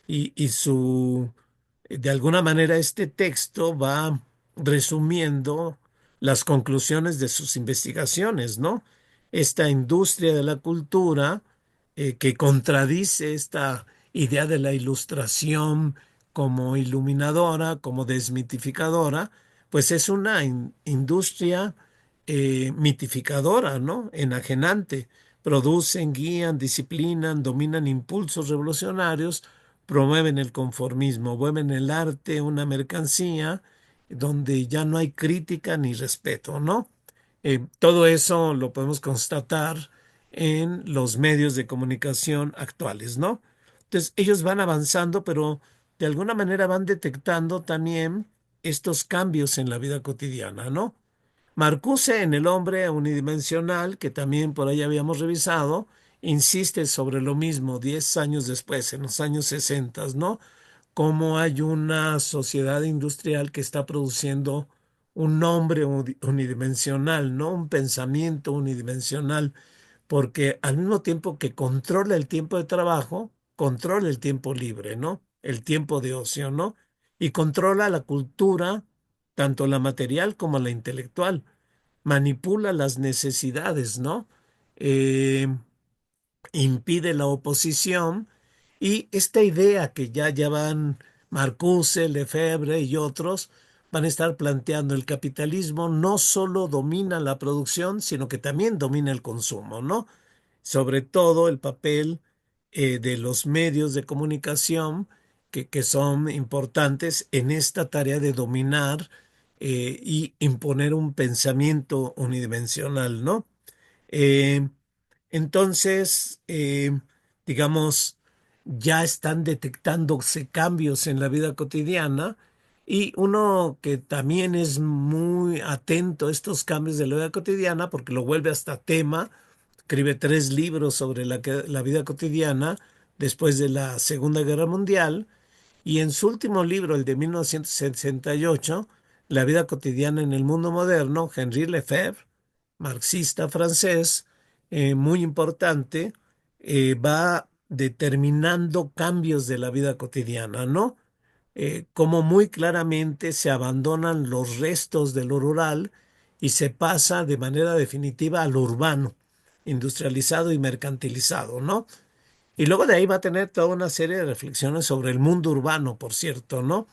De alguna manera, este texto va resumiendo las conclusiones de sus investigaciones, ¿no? Esta industria de la cultura que contradice esta idea de la ilustración como iluminadora, como desmitificadora, pues es una industria mitificadora, ¿no? Enajenante. Producen, guían, disciplinan, dominan impulsos revolucionarios, promueven el conformismo, vuelven el arte una mercancía donde ya no hay crítica ni respeto, ¿no? Todo eso lo podemos constatar en los medios de comunicación actuales, ¿no? Entonces, ellos van avanzando, pero de alguna manera van detectando también estos cambios en la vida cotidiana, ¿no? Marcuse en el hombre unidimensional, que también por ahí habíamos revisado, insiste sobre lo mismo 10 años después, en los años 60, ¿no? Cómo hay una sociedad industrial que está produciendo un hombre unidimensional, ¿no? Un pensamiento unidimensional, porque al mismo tiempo que controla el tiempo de trabajo, controla el tiempo libre, ¿no? El tiempo de ocio, ¿no? Y controla la cultura, tanto la material como la intelectual, manipula las necesidades, ¿no? Eh, impide la oposición y esta idea que ya van Marcuse, Lefebvre y otros van a estar planteando el capitalismo no solo domina la producción, sino que también domina el consumo, ¿no? Sobre todo el papel de los medios de comunicación que son importantes en esta tarea de dominar y imponer un pensamiento unidimensional, ¿no? Eh, entonces, digamos, ya están detectándose cambios en la vida cotidiana y uno que también es muy atento a estos cambios de la vida cotidiana porque lo vuelve hasta tema, escribe 3 libros sobre la vida cotidiana después de la Segunda Guerra Mundial y en su último libro, el de 1968, La vida cotidiana en el mundo moderno, Henri Lefebvre, marxista francés, muy importante, va determinando cambios de la vida cotidiana, ¿no? Como muy claramente se abandonan los restos de lo rural y se pasa de manera definitiva a lo urbano, industrializado y mercantilizado, ¿no? Y luego de ahí va a tener toda una serie de reflexiones sobre el mundo urbano, por cierto, ¿no?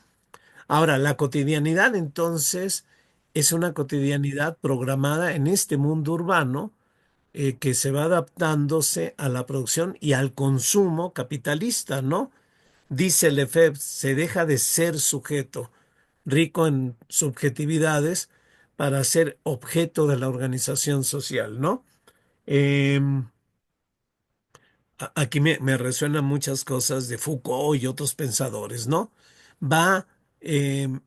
Ahora, la cotidianidad entonces es una cotidianidad programada en este mundo urbano que se va adaptándose a la producción y al consumo capitalista, ¿no? Dice Lefebvre, se deja de ser sujeto, rico en subjetividades, para ser objeto de la organización social, ¿no? Em, Aquí me resuenan muchas cosas de Foucault y otros pensadores, ¿no? Va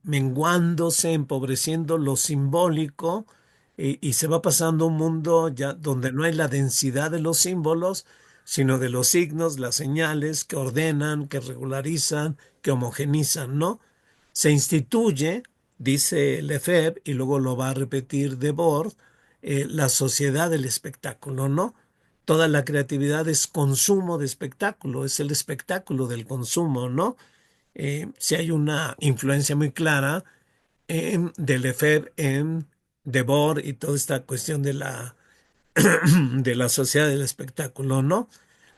menguándose, empobreciendo lo simbólico y se va pasando a un mundo ya donde no hay la densidad de los símbolos, sino de los signos, las señales que ordenan, que regularizan, que homogenizan, ¿no? Se instituye, dice Lefebvre, y luego lo va a repetir Debord, la sociedad del espectáculo, ¿no? Toda la creatividad es consumo de espectáculo, es el espectáculo del consumo, ¿no? Si hay una influencia muy clara de Lefebvre en Debord y toda esta cuestión de la sociedad del espectáculo, ¿no?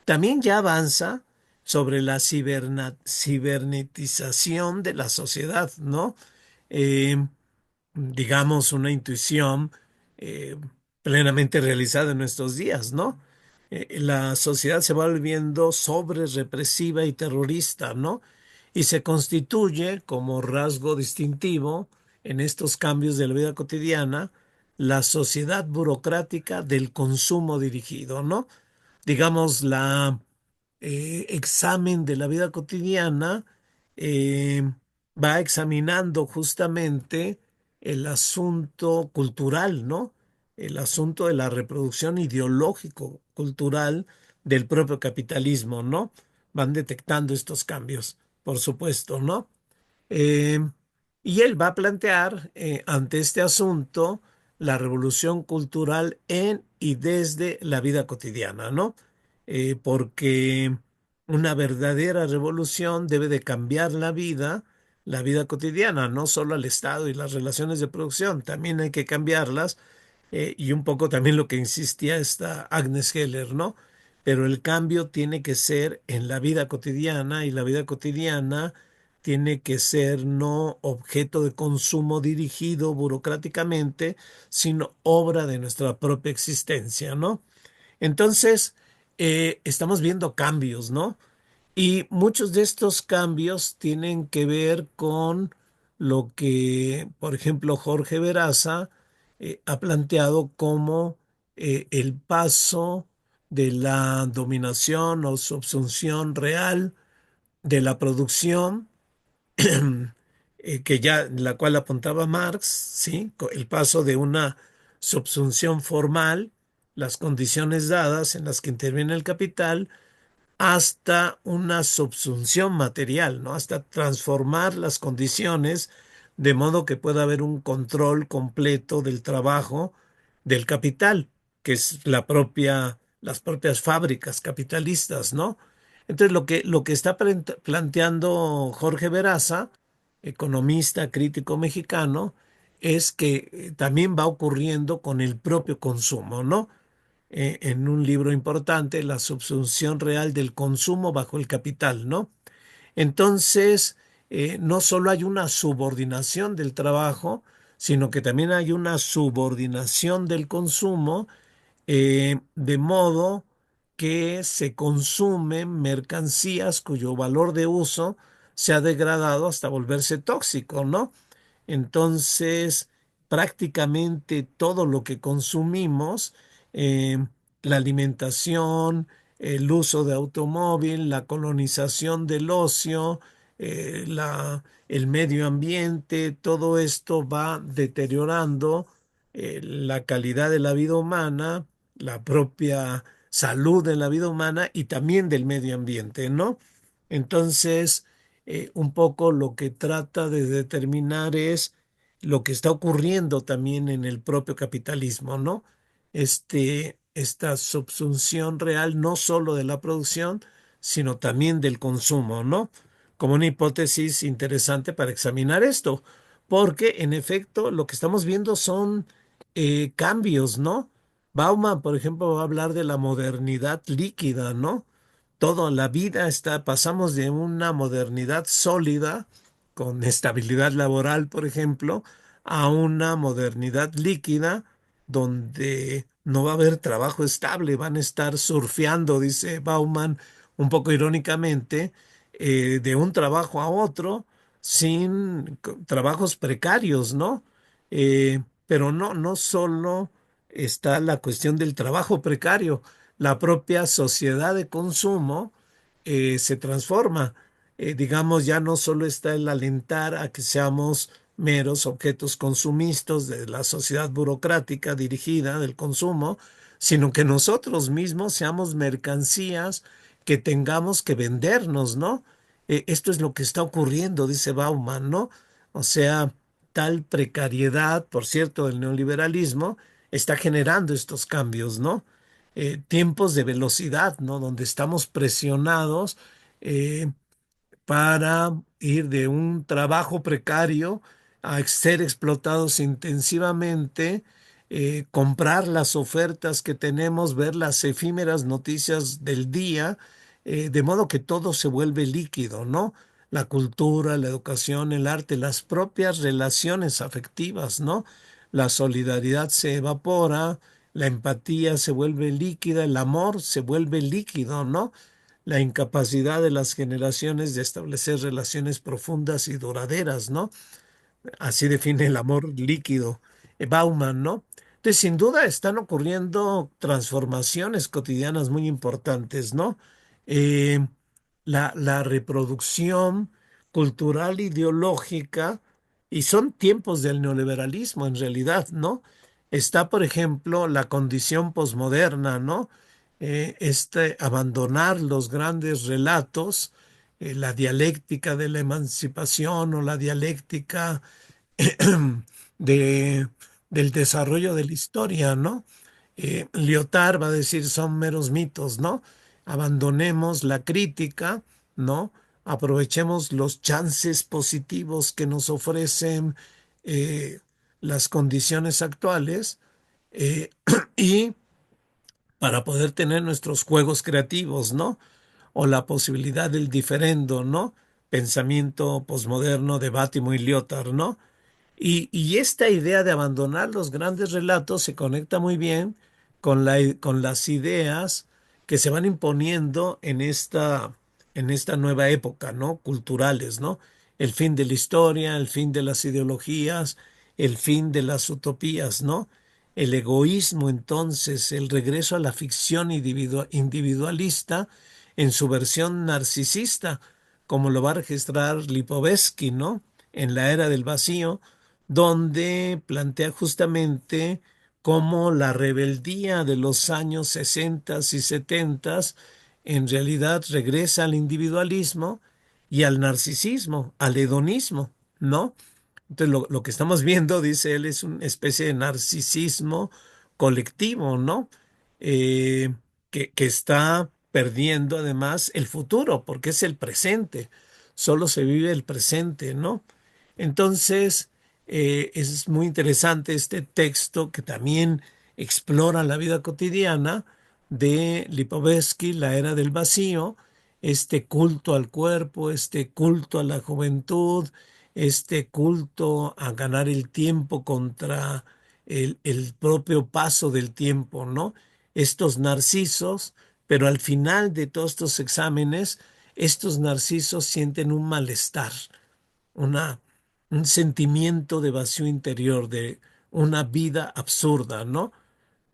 También ya avanza sobre la cibernetización de la sociedad, ¿no? Eh, digamos, una intuición eh, plenamente realizada en nuestros días, ¿no? La sociedad se va volviendo sobre represiva y terrorista, ¿no? Y se constituye como rasgo distintivo en estos cambios de la vida cotidiana la sociedad burocrática del consumo dirigido, ¿no? Digamos, la examen de la vida cotidiana eh, va examinando justamente el asunto cultural, ¿no? El asunto de la reproducción ideológico-cultural del propio capitalismo, ¿no? Van detectando estos cambios, por supuesto, ¿no? Eh, y él va a plantear ante este asunto la revolución cultural en y desde la vida cotidiana, ¿no? Porque una verdadera revolución debe de cambiar la vida cotidiana, no solo al Estado y las relaciones de producción, también hay que cambiarlas y un poco también lo que insistía esta Agnes Heller, ¿no? Pero el cambio tiene que ser en la vida cotidiana y la vida cotidiana tiene que ser no objeto de consumo dirigido burocráticamente, sino obra de nuestra propia existencia, ¿no? Entonces, estamos viendo cambios, ¿no? Y muchos de estos cambios tienen que ver con lo que, por ejemplo, Jorge Veraza ha planteado como el paso de la dominación o subsunción real de la producción, que ya la cual apuntaba Marx, ¿sí? El paso de una subsunción formal, las condiciones dadas en las que interviene el capital hasta una subsunción material, ¿no? Hasta transformar las condiciones de modo que pueda haber un control completo del trabajo del capital, que es las propias fábricas capitalistas, ¿no? Entonces, lo que está planteando Jorge Veraza, economista crítico mexicano, es que también va ocurriendo con el propio consumo, ¿no? En un libro importante, La subsunción real del consumo bajo el capital, ¿no? Entonces, no solo hay una subordinación del trabajo, sino que también hay una subordinación del consumo, de modo que se consumen mercancías cuyo valor de uso se ha degradado hasta volverse tóxico, ¿no? Entonces, prácticamente todo lo que consumimos, eh, la alimentación, el uso de automóvil, la colonización del ocio, el medio ambiente, todo esto va deteriorando la calidad de la vida humana, la propia salud de la vida humana y también del medio ambiente, ¿no? Entonces, un poco lo que trata de determinar es lo que está ocurriendo también en el propio capitalismo, ¿no? Esta subsunción real no solo de la producción, sino también del consumo, ¿no? Como una hipótesis interesante para examinar esto, porque en efecto lo que estamos viendo son cambios, ¿no? Bauman, por ejemplo, va a hablar de la modernidad líquida, ¿no? Toda la vida pasamos de una modernidad sólida, con estabilidad laboral, por ejemplo, a una modernidad líquida, donde no va a haber trabajo estable, van a estar surfeando, dice Bauman un poco irónicamente, de un trabajo a otro sin trabajos precarios, ¿no? Pero no, no solo está la cuestión del trabajo precario, la propia sociedad de consumo se transforma. Digamos, ya no solo está el alentar a que seamos meros objetos consumistas de la sociedad burocrática dirigida del consumo, sino que nosotros mismos seamos mercancías que tengamos que vendernos, ¿no? Esto es lo que está ocurriendo, dice Bauman, ¿no? O sea, tal precariedad, por cierto, del neoliberalismo, está generando estos cambios, ¿no? Tiempos de velocidad, ¿no? Donde estamos presionados eh, para ir de un trabajo precario a ser explotados intensivamente, comprar las ofertas que tenemos, ver las efímeras noticias del día, de modo que todo se vuelve líquido, ¿no? La cultura, la educación, el arte, las propias relaciones afectivas, ¿no? La solidaridad se evapora, la empatía se vuelve líquida, el amor se vuelve líquido, ¿no? La incapacidad de las generaciones de establecer relaciones profundas y duraderas, ¿no? Así define el amor líquido Bauman, ¿no? Entonces, sin duda están ocurriendo transformaciones cotidianas muy importantes, ¿no? Eh, la reproducción cultural ideológica, y son tiempos del neoliberalismo en realidad, ¿no? Está, por ejemplo, la condición posmoderna, ¿no? Abandonar los grandes relatos, la dialéctica de la emancipación o la dialéctica de, del desarrollo de la historia, ¿no? Lyotard va a decir son meros mitos, ¿no? Abandonemos la crítica, ¿no? Aprovechemos los chances positivos que nos ofrecen eh, las condiciones actuales eh, y para poder tener nuestros juegos creativos, ¿no? O la posibilidad del diferendo, ¿no? Pensamiento posmoderno de Bátimo y Lyotard, ¿no? Y esta idea de abandonar los grandes relatos se conecta muy bien con las ideas que se van imponiendo en esta nueva época, ¿no? Culturales, ¿no? El fin de la historia, el fin de las ideologías, el fin de las utopías, ¿no? El egoísmo, entonces, el regreso a la ficción individualista en su versión narcisista, como lo va a registrar Lipovetsky, ¿no? En la era del vacío, donde plantea justamente cómo la rebeldía de los años 60 y 70 en realidad regresa al individualismo y al narcisismo, al hedonismo, ¿no? Entonces, lo que estamos viendo, dice él, es una especie de narcisismo colectivo, ¿no? Eh, que está perdiendo además el futuro, porque es el presente. Solo se vive el presente, ¿no? Entonces, es muy interesante este texto que también explora la vida cotidiana de Lipovetsky, La Era del Vacío, este culto al cuerpo, este culto a la juventud, este culto a ganar el tiempo contra el propio paso del tiempo, ¿no? Estos narcisos, pero al final de todos estos exámenes, estos narcisos sienten un malestar, una, un sentimiento de vacío interior, de una vida absurda, ¿no?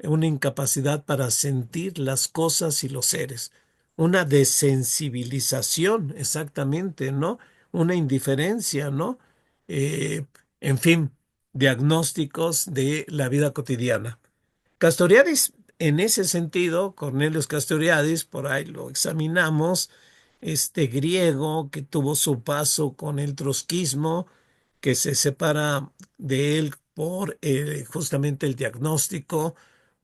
Una incapacidad para sentir las cosas y los seres, una desensibilización, exactamente, ¿no? Una indiferencia, ¿no? Eh, en fin, diagnósticos de la vida cotidiana. Castoriadis, en ese sentido, Cornelius Castoriadis, por ahí lo examinamos, este griego que tuvo su paso con el trotskismo, que se separa de él por justamente el diagnóstico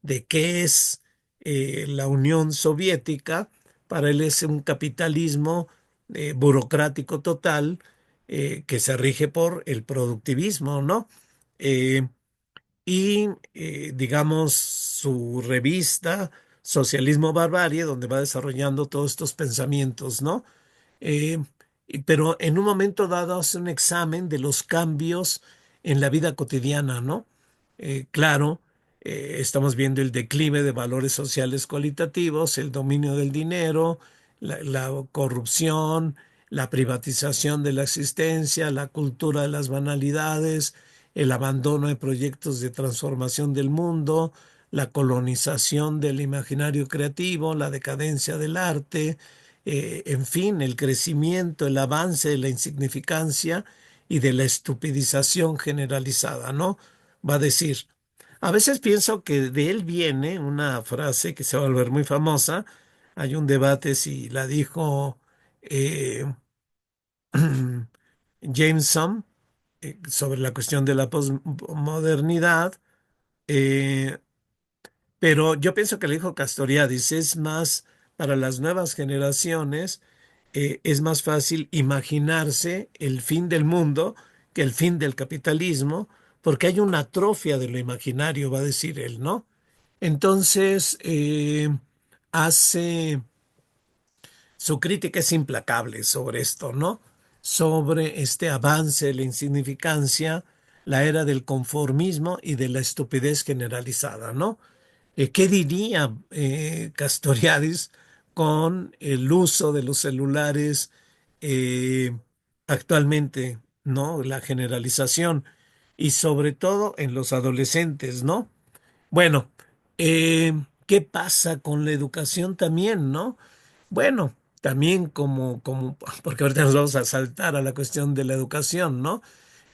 de qué es la Unión Soviética. Para él es un capitalismo burocrático total que se rige por el productivismo, ¿no? Eh, digamos, su revista Socialismo Barbarie, donde va desarrollando todos estos pensamientos, ¿no? Eh, pero en un momento dado hace un examen de los cambios en la vida cotidiana, ¿no? Claro, Estamos viendo el declive de valores sociales cualitativos, el dominio del dinero, la corrupción, la privatización de la existencia, la cultura de las banalidades, el abandono de proyectos de transformación del mundo, la colonización del imaginario creativo, la decadencia del arte, en fin, el crecimiento, el avance de la insignificancia y de la estupidización generalizada, ¿no? Va a decir. A veces pienso que de él viene una frase que se va a volver muy famosa. Hay un debate si la dijo eh, Jameson sobre la cuestión de la posmodernidad, eh, pero yo pienso que le dijo Castoriadis. Es más, para las nuevas generaciones, es más fácil imaginarse el fin del mundo que el fin del capitalismo, porque hay una atrofia de lo imaginario, va a decir él, ¿no? Entonces, hace su crítica es implacable sobre esto, ¿no? Sobre este avance de la insignificancia, la era del conformismo y de la estupidez generalizada, ¿no? ¿Qué diría Castoriadis con el uso de los celulares eh, actualmente, ¿no? La generalización y sobre todo en los adolescentes, ¿no? Bueno, ¿qué pasa con la educación también, no? Bueno, también porque ahorita nos vamos a saltar a la cuestión de la educación, ¿no?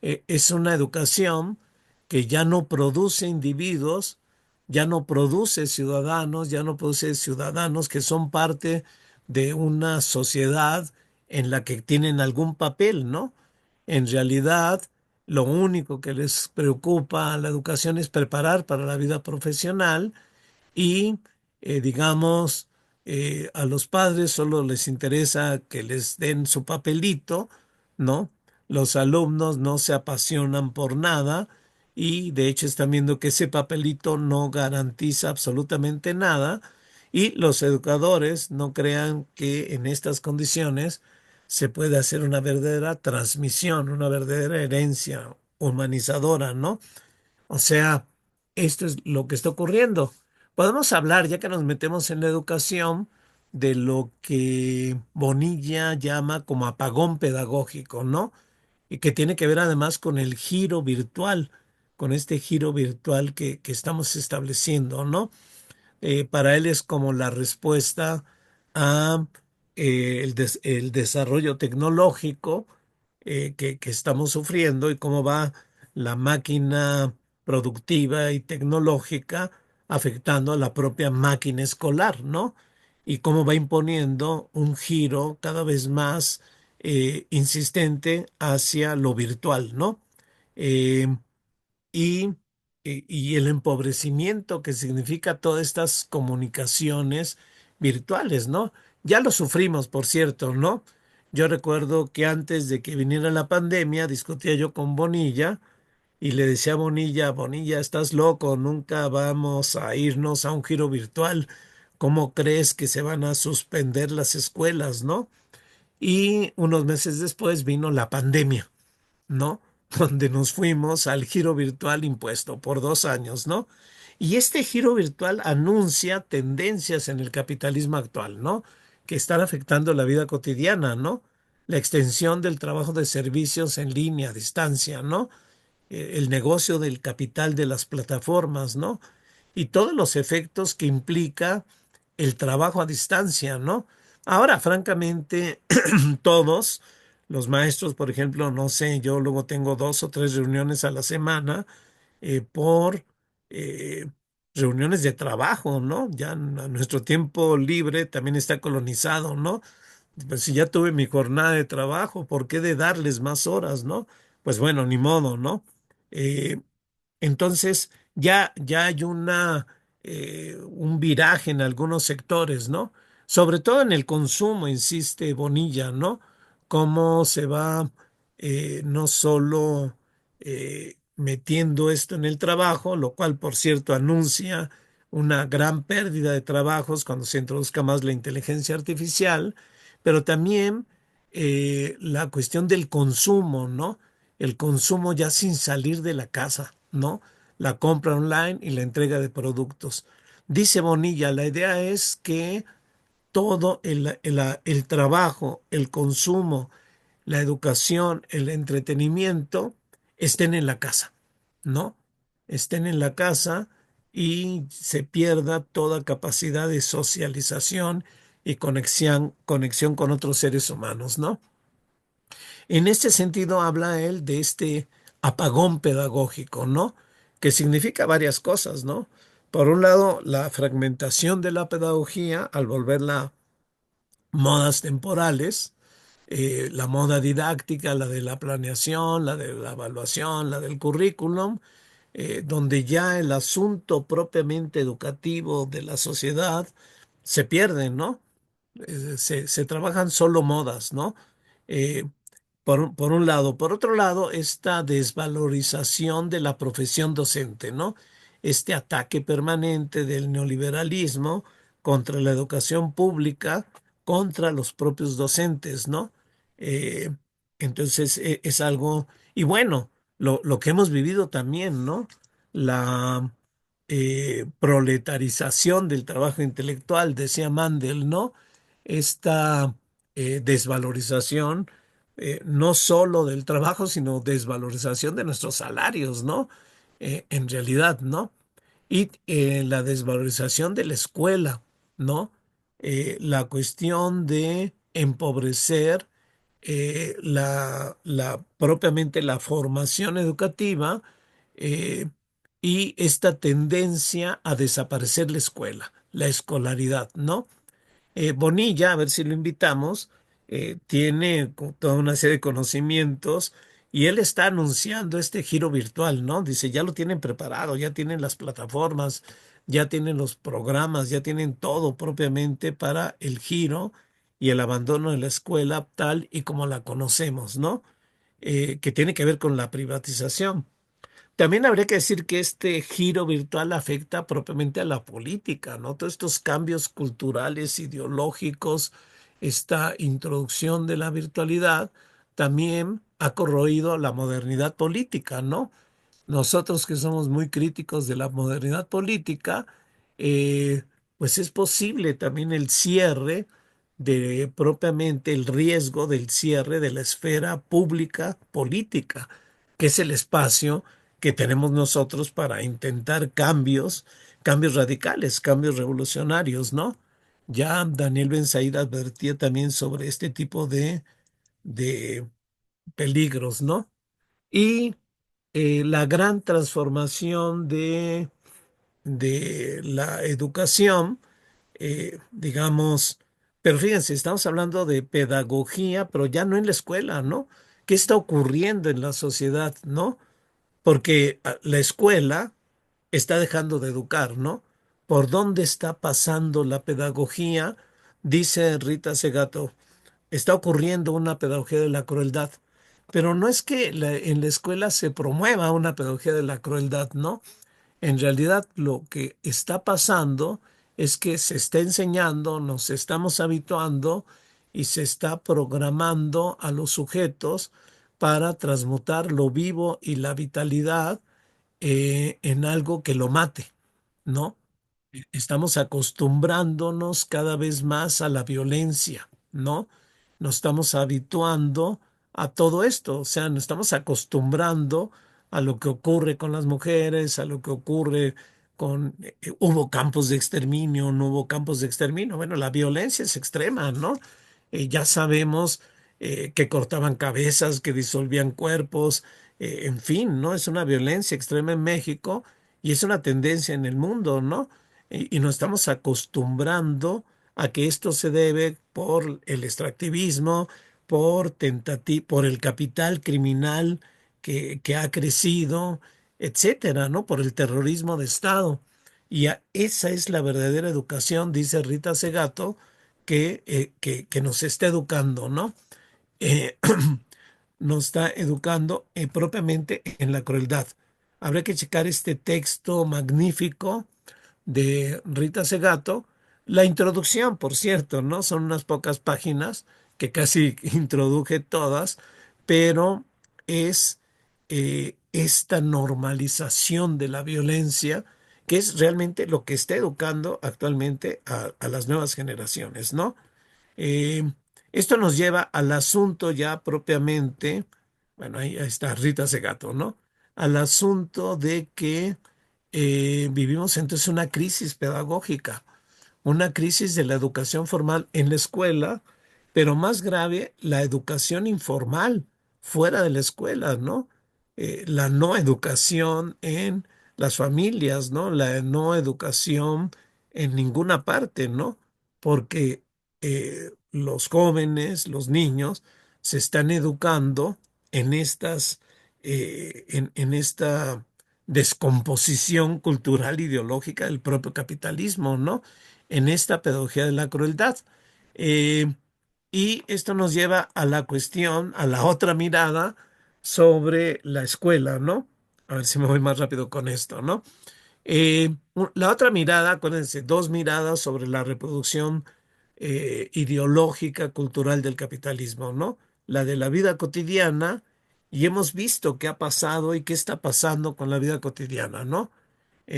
Es una educación que ya no produce individuos, ya no produce ciudadanos, ya no produce ciudadanos que son parte de una sociedad en la que tienen algún papel, ¿no? En realidad, lo único que les preocupa a la educación es preparar para la vida profesional y, digamos, a los padres solo les interesa que les den su papelito, ¿no? Los alumnos no se apasionan por nada y de hecho están viendo que ese papelito no garantiza absolutamente nada y los educadores no crean que en estas condiciones se puede hacer una verdadera transmisión, una verdadera herencia humanizadora, ¿no? O sea, esto es lo que está ocurriendo. Podemos hablar, ya que nos metemos en la educación, de lo que Bonilla llama como apagón pedagógico, ¿no? Y que tiene que ver además con el giro virtual, con este giro virtual que estamos estableciendo, ¿no? Para él es como la respuesta a el desarrollo tecnológico que estamos sufriendo y cómo va la máquina productiva y tecnológica afectando a la propia máquina escolar, ¿no? Y cómo va imponiendo un giro cada vez más insistente hacia lo virtual, ¿no? Eh, y el empobrecimiento que significa todas estas comunicaciones virtuales, ¿no? Ya lo sufrimos, por cierto, ¿no? Yo recuerdo que antes de que viniera la pandemia, discutía yo con Bonilla y le decía a Bonilla, Bonilla, estás loco, nunca vamos a irnos a un giro virtual. ¿Cómo crees que se van a suspender las escuelas, no? Y unos meses después vino la pandemia, ¿no? Donde nos fuimos al giro virtual impuesto por 2 años, ¿no? Y este giro virtual anuncia tendencias en el capitalismo actual, ¿no? Que están afectando la vida cotidiana, ¿no? La extensión del trabajo de servicios en línea, a distancia, ¿no? El negocio del capital de las plataformas, ¿no? Y todos los efectos que implica el trabajo a distancia, ¿no? Ahora, francamente, todos los maestros, por ejemplo, no sé, yo luego tengo 2 o 3 reuniones a la semana por eh, reuniones de trabajo, ¿no? Nuestro tiempo libre también está colonizado, ¿no? Pues si ya tuve mi jornada de trabajo, ¿por qué de darles más horas, no? Pues bueno, ni modo, ¿no? Eh, entonces, ya hay un viraje en algunos sectores, ¿no? Sobre todo en el consumo, insiste Bonilla, ¿no? Cómo se va no solo metiendo esto en el trabajo, lo cual, por cierto, anuncia una gran pérdida de trabajos cuando se introduzca más la inteligencia artificial, pero también la cuestión del consumo, ¿no? El consumo ya sin salir de la casa, ¿no? la compra online y la entrega de productos. Dice Bonilla, la idea es que todo el trabajo, el consumo, la educación, el entretenimiento estén en la casa, ¿no? Estén en la casa y se pierda toda capacidad de socialización y conexión con otros seres humanos, ¿no? En este sentido habla él de este apagón pedagógico, ¿no? Que significa varias cosas, ¿no? Por un lado, la fragmentación de la pedagogía al volverla modas temporales, la moda didáctica, la de la planeación, la de la evaluación, la del currículum, donde ya el asunto propiamente educativo de la sociedad se pierde, ¿no? Se trabajan solo modas, ¿no? Eh, por un lado. Por otro lado, esta desvalorización de la profesión docente, ¿no? Este ataque permanente del neoliberalismo contra la educación pública, contra los propios docentes, ¿no? Eh, entonces, es algo, y bueno, lo que hemos vivido también, ¿no? La proletarización del trabajo intelectual, decía Mandel, ¿no? Esta desvalorización no solo del trabajo, sino desvalorización de nuestros salarios, ¿no? En realidad, ¿no? Y la desvalorización de la escuela, ¿no? La cuestión de empobrecer propiamente la formación educativa eh, y esta tendencia a desaparecer la escuela, la escolaridad, ¿no? Bonilla, a ver si lo invitamos, tiene toda una serie de conocimientos y él está anunciando este giro virtual, ¿no? Dice, ya lo tienen preparado, ya tienen las plataformas, ya tienen los programas, ya tienen todo propiamente para el giro y el abandono de la escuela tal y como la conocemos, ¿no? Que tiene que ver con la privatización. También habría que decir que este giro virtual afecta propiamente a la política, ¿no? Todos estos cambios culturales, ideológicos, esta introducción de la virtualidad también ha corroído la modernidad política, ¿no? Nosotros que somos muy críticos de la modernidad política, eh, pues es posible también el cierre de propiamente el riesgo del cierre de la esfera pública política, que es el espacio que tenemos nosotros para intentar cambios radicales, cambios revolucionarios, ¿no? Ya Daniel Ben Said advertía también sobre este tipo de peligros, ¿no? Y la gran transformación de la educación, digamos, pero fíjense, estamos hablando de pedagogía, pero ya no en la escuela, ¿no? ¿Qué está ocurriendo en la sociedad, no? Porque la escuela está dejando de educar, ¿no? ¿Por dónde está pasando la pedagogía? Dice Rita Segato, está ocurriendo una pedagogía de la crueldad. Pero no es que en la escuela se promueva una pedagogía de la crueldad, ¿no? En realidad lo que está pasando es que se está enseñando, nos estamos habituando y se está programando a los sujetos para transmutar lo vivo y la vitalidad en algo que lo mate, ¿no? Estamos acostumbrándonos cada vez más a la violencia, ¿no? Nos estamos habituando a todo esto, o sea, nos estamos acostumbrando a lo que ocurre con las mujeres, a lo que ocurre con... hubo campos de exterminio, no hubo campos de exterminio. Bueno, la violencia es extrema, ¿no? Ya sabemos que cortaban cabezas, que disolvían cuerpos, en fin, ¿no? Es una violencia extrema en México y es una tendencia en el mundo, ¿no? Y nos estamos acostumbrando a que esto se debe por el extractivismo, por el capital criminal que ha crecido, etcétera, ¿no? Por el terrorismo de Estado. Y esa es la verdadera educación, dice Rita Segato, que nos está educando, ¿no? Eh, nos está educando propiamente en la crueldad. Habrá que checar este texto magnífico de Rita Segato. La introducción, por cierto, ¿no? Son unas pocas páginas que casi introduje todas, pero es esta normalización de la violencia, que es realmente lo que está educando actualmente a las nuevas generaciones, ¿no? Eh, Esto nos lleva al asunto ya propiamente, bueno, ahí está Rita Segato, ¿no? Al asunto de que vivimos entonces una crisis pedagógica, una crisis de la educación formal en la escuela, pero más grave, la educación informal fuera de la escuela, ¿no? La no educación en las familias, ¿no? La no educación en ninguna parte, ¿no? Porque los jóvenes, los niños, se están educando en en esta descomposición cultural ideológica del propio capitalismo, ¿no? En esta pedagogía de la crueldad. Eh, y esto nos lleva a la cuestión, a la otra mirada sobre la escuela, ¿no? A ver si me voy más rápido con esto, ¿no? La otra mirada, acuérdense, dos miradas sobre la reproducción ideológica, cultural del capitalismo, ¿no? La de la vida cotidiana, y hemos visto qué ha pasado y qué está pasando con la vida cotidiana, ¿no?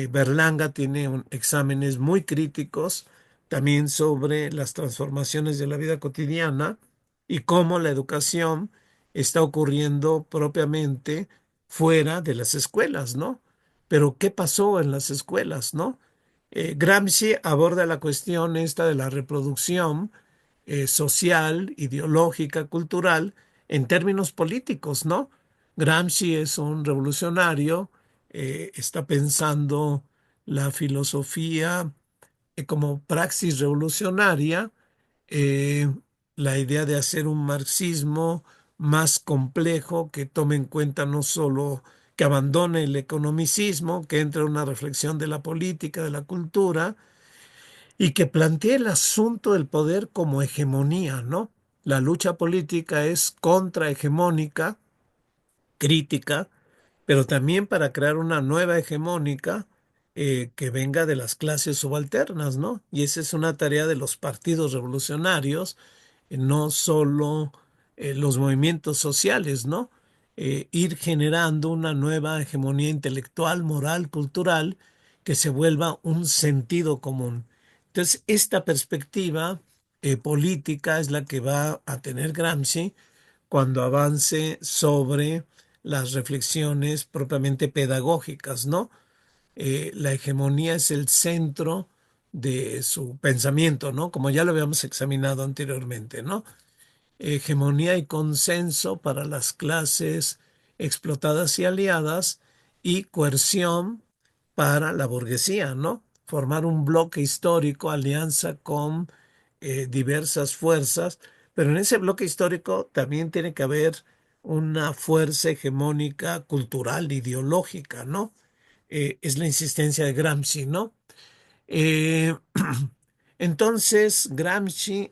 Berlanga tiene exámenes muy críticos también sobre las transformaciones de la vida cotidiana y cómo la educación está ocurriendo propiamente fuera de las escuelas, ¿no? Pero ¿qué pasó en las escuelas, no? Gramsci aborda la cuestión esta de la reproducción social, ideológica, cultural, en términos políticos, ¿no? Gramsci es un revolucionario, está pensando la filosofía como praxis revolucionaria, eh, la idea de hacer un marxismo más complejo que tome en cuenta no solo que abandone el economicismo, que entre en una reflexión de la política, de la cultura, y que plantee el asunto del poder como hegemonía, ¿no? La lucha política es contrahegemónica, crítica, pero también para crear una nueva hegemónica que venga de las clases subalternas, ¿no? Y esa es una tarea de los partidos revolucionarios, no solo los movimientos sociales, ¿no? Ir generando una nueva hegemonía intelectual, moral, cultural, que se vuelva un sentido común. Entonces, esta perspectiva política es la que va a tener Gramsci cuando avance sobre las reflexiones propiamente pedagógicas, ¿no? La hegemonía es el centro de su pensamiento, ¿no? Como ya lo habíamos examinado anteriormente, ¿no? Hegemonía y consenso para las clases explotadas y aliadas y coerción para la burguesía, ¿no? Formar un bloque histórico, alianza con diversas fuerzas, pero en ese bloque histórico también tiene que haber una fuerza hegemónica cultural, ideológica, ¿no? Es la insistencia de Gramsci, ¿no? Eh, entonces, Gramsci,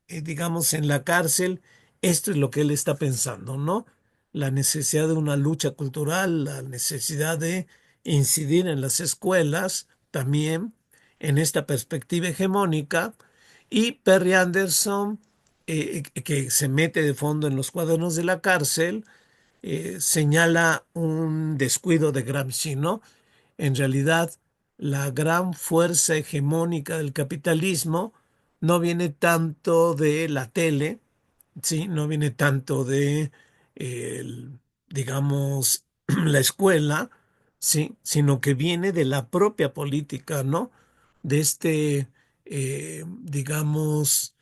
digamos, en la cárcel, esto es lo que él está pensando, ¿no? La necesidad de una lucha cultural, la necesidad de incidir en las escuelas, también en esta perspectiva hegemónica, y Perry Anderson, que se mete de fondo en los cuadernos de la cárcel, señala un descuido de Gramsci, ¿no? En realidad, la gran fuerza hegemónica del capitalismo no viene tanto de la tele, ¿sí? No viene tanto de, digamos, la escuela, ¿sí? Sino que viene de la propia política, ¿no? De este, digamos,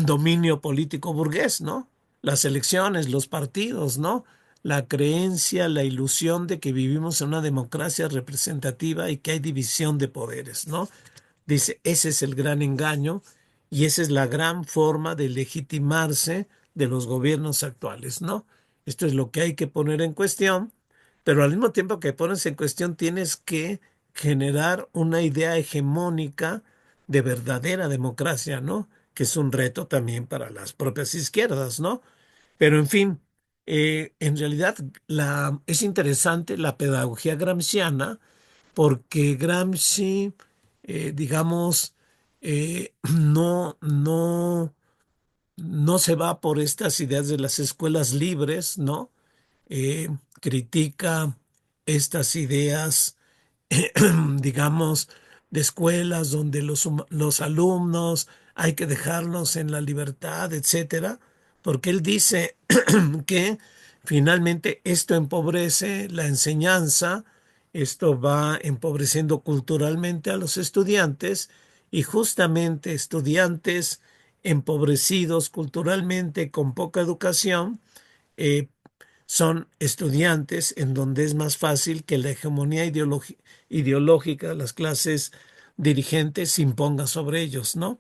dominio político burgués, ¿no? Las elecciones, los partidos, ¿no? La creencia, la ilusión de que vivimos en una democracia representativa y que hay división de poderes, ¿no? Dice, ese es el gran engaño y esa es la gran forma de legitimarse de los gobiernos actuales, ¿no? Esto es lo que hay que poner en cuestión, pero al mismo tiempo que pones en cuestión tienes que generar una idea hegemónica de verdadera democracia, ¿no? Que es un reto también para las propias izquierdas, ¿no? Pero en fin, en realidad es interesante la pedagogía gramsciana porque Gramsci, digamos, no se va por estas ideas de las escuelas libres, ¿no? critica estas ideas, digamos, de escuelas donde los alumnos hay que dejarlos en la libertad, etcétera, porque él dice que finalmente esto empobrece la enseñanza, esto va empobreciendo culturalmente a los estudiantes y justamente estudiantes empobrecidos culturalmente con poca educación eh, son estudiantes en donde es más fácil que la hegemonía ideológica de las clases dirigentes se imponga sobre ellos, ¿no?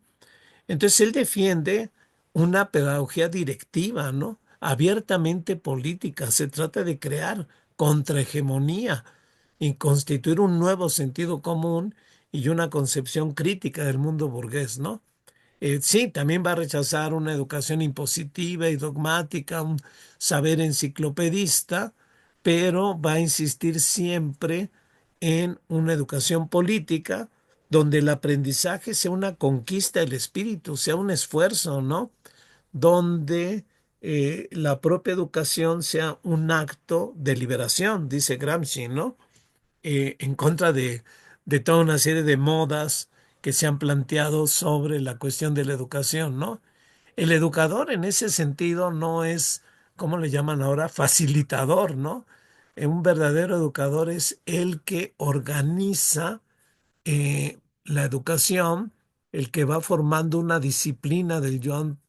Entonces él defiende una pedagogía directiva, ¿no? Abiertamente política. Se trata de crear contrahegemonía y constituir un nuevo sentido común y una concepción crítica del mundo burgués, ¿no? Sí, también va a rechazar una educación impositiva y dogmática, un saber enciclopedista, pero va a insistir siempre en una educación política donde el aprendizaje sea una conquista del espíritu, sea un esfuerzo, ¿no? Donde la propia educación sea un acto de liberación, dice Gramsci, ¿no? En contra de toda una serie de modas que se han planteado sobre la cuestión de la educación, ¿no? El educador en ese sentido no es, ¿cómo le llaman ahora? Facilitador, ¿no? Un verdadero educador es el que organiza la educación, el que va formando una disciplina del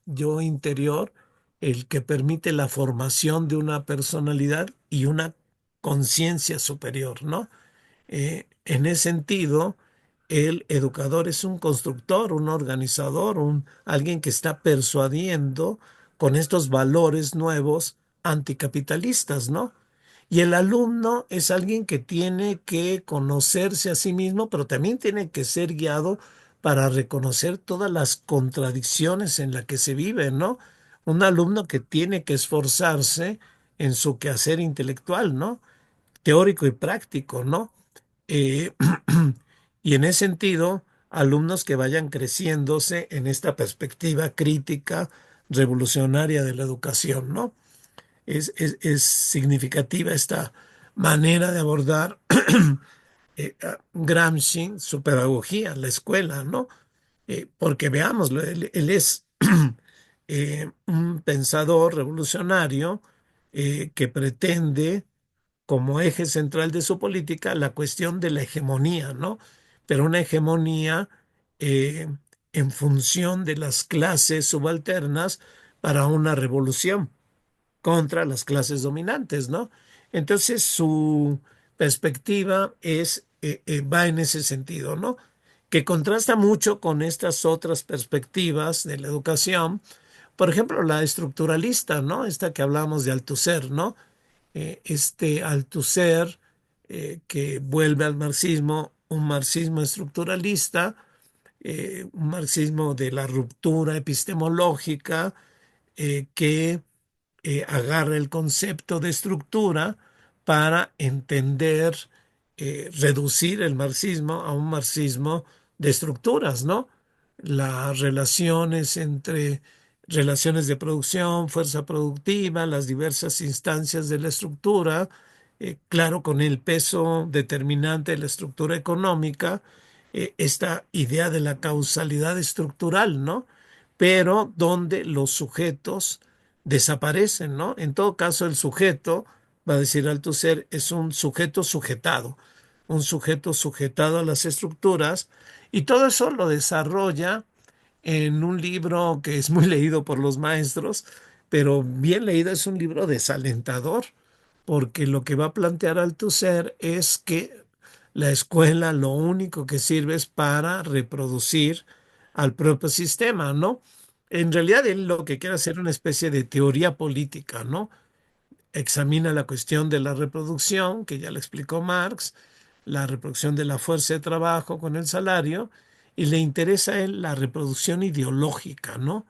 yo interior, el que permite la formación de una personalidad y una conciencia superior, ¿no? En ese sentido, el educador es un constructor, un organizador, alguien que está persuadiendo con estos valores nuevos anticapitalistas, ¿no? Y el alumno es alguien que tiene que conocerse a sí mismo, pero también tiene que ser guiado para reconocer todas las contradicciones en las que se vive, ¿no? Un alumno que tiene que esforzarse en su quehacer intelectual, ¿no? Teórico y práctico, ¿no? Eh, y en ese sentido, alumnos que vayan creciéndose en esta perspectiva crítica, revolucionaria de la educación, ¿no? Es significativa esta manera de abordar Gramsci, su pedagogía, la escuela, ¿no? Porque veámoslo, él es un pensador revolucionario que pretende como eje central de su política la cuestión de la hegemonía, ¿no? Pero una hegemonía eh, en función de las clases subalternas para una revolución contra las clases dominantes, ¿no? Entonces su perspectiva va en ese sentido, ¿no? Que contrasta mucho con estas otras perspectivas de la educación, por ejemplo, la estructuralista, ¿no? Esta que hablamos de Althusser, ¿no? Este Althusser que vuelve al marxismo, un marxismo estructuralista, un marxismo de la ruptura epistemológica que agarra el concepto de estructura para entender, reducir el marxismo a un marxismo de estructuras, ¿no? Las relaciones entre relaciones de producción, fuerza productiva, las diversas instancias de la estructura, claro, con el peso determinante de la estructura económica, esta idea de la causalidad estructural, ¿no? Pero donde los sujetos desaparecen, ¿no? En todo caso, el sujeto, va a decir Althusser, es un sujeto sujetado a las estructuras, y todo eso lo desarrolla en un libro que es muy leído por los maestros, pero bien leído es un libro desalentador, porque lo que va a plantear Althusser es que la escuela lo único que sirve es para reproducir al propio sistema, ¿no? En realidad él lo que quiere hacer es una especie de teoría política, ¿no? Examina la cuestión de la reproducción, que ya le explicó Marx, la reproducción de la fuerza de trabajo con el salario, y le interesa a él la reproducción ideológica, ¿no?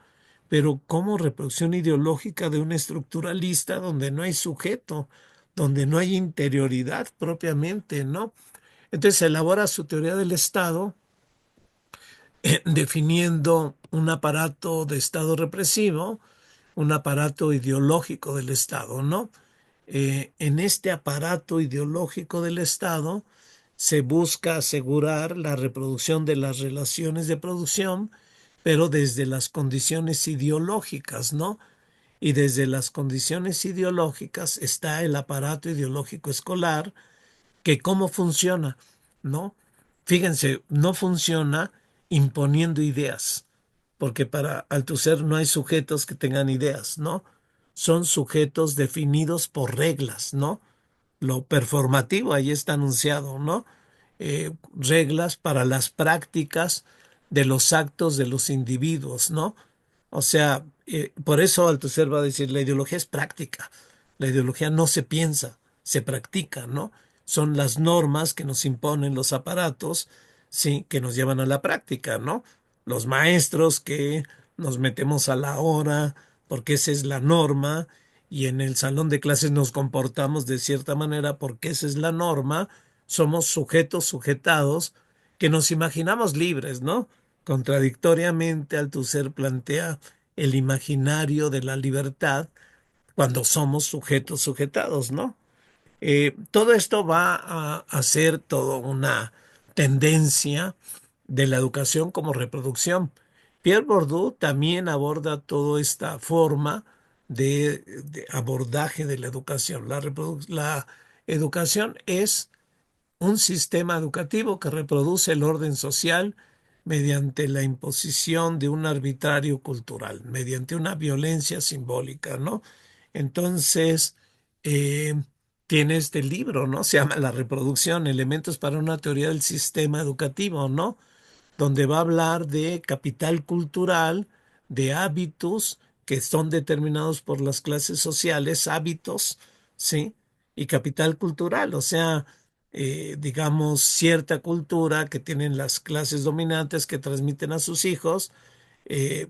Pero como reproducción ideológica de un estructuralista donde no hay sujeto, donde no hay interioridad propiamente, ¿no? Entonces elabora su teoría del Estado, definiendo un aparato de Estado represivo, un aparato ideológico del Estado, ¿no? En este aparato ideológico del Estado se busca asegurar la reproducción de las relaciones de producción, pero desde las condiciones ideológicas, ¿no? Y desde las condiciones ideológicas está el aparato ideológico escolar, que cómo funciona, ¿no? Fíjense, no funciona imponiendo ideas, porque para Althusser no hay sujetos que tengan ideas, ¿no? Son sujetos definidos por reglas, ¿no? Lo performativo ahí está anunciado, ¿no? Reglas para las prácticas de los actos de los individuos, ¿no? O sea, por eso Althusser va a decir, la ideología es práctica, la ideología no se piensa, se practica, ¿no? Son las normas que nos imponen los aparatos, sí, que nos llevan a la práctica, ¿no? Los maestros que nos metemos a la hora, porque esa es la norma, y en el salón de clases nos comportamos de cierta manera porque esa es la norma, somos sujetos sujetados que nos imaginamos libres, ¿no? Contradictoriamente, Althusser plantea el imaginario de la libertad cuando somos sujetos sujetados, ¿no? Todo esto va a ser toda una tendencia de la educación como reproducción. Pierre Bourdieu también aborda toda esta forma de abordaje de la educación. La educación es un sistema educativo que reproduce el orden social mediante la imposición de un arbitrario cultural, mediante una violencia simbólica, ¿no? Entonces, eh, tiene este libro, ¿no? Se llama La reproducción, elementos para una teoría del sistema educativo, ¿no? Donde va a hablar de capital cultural, de hábitos que son determinados por las clases sociales, hábitos, ¿sí? Y capital cultural, o sea, digamos, cierta cultura que tienen las clases dominantes que transmiten a sus hijos, eh,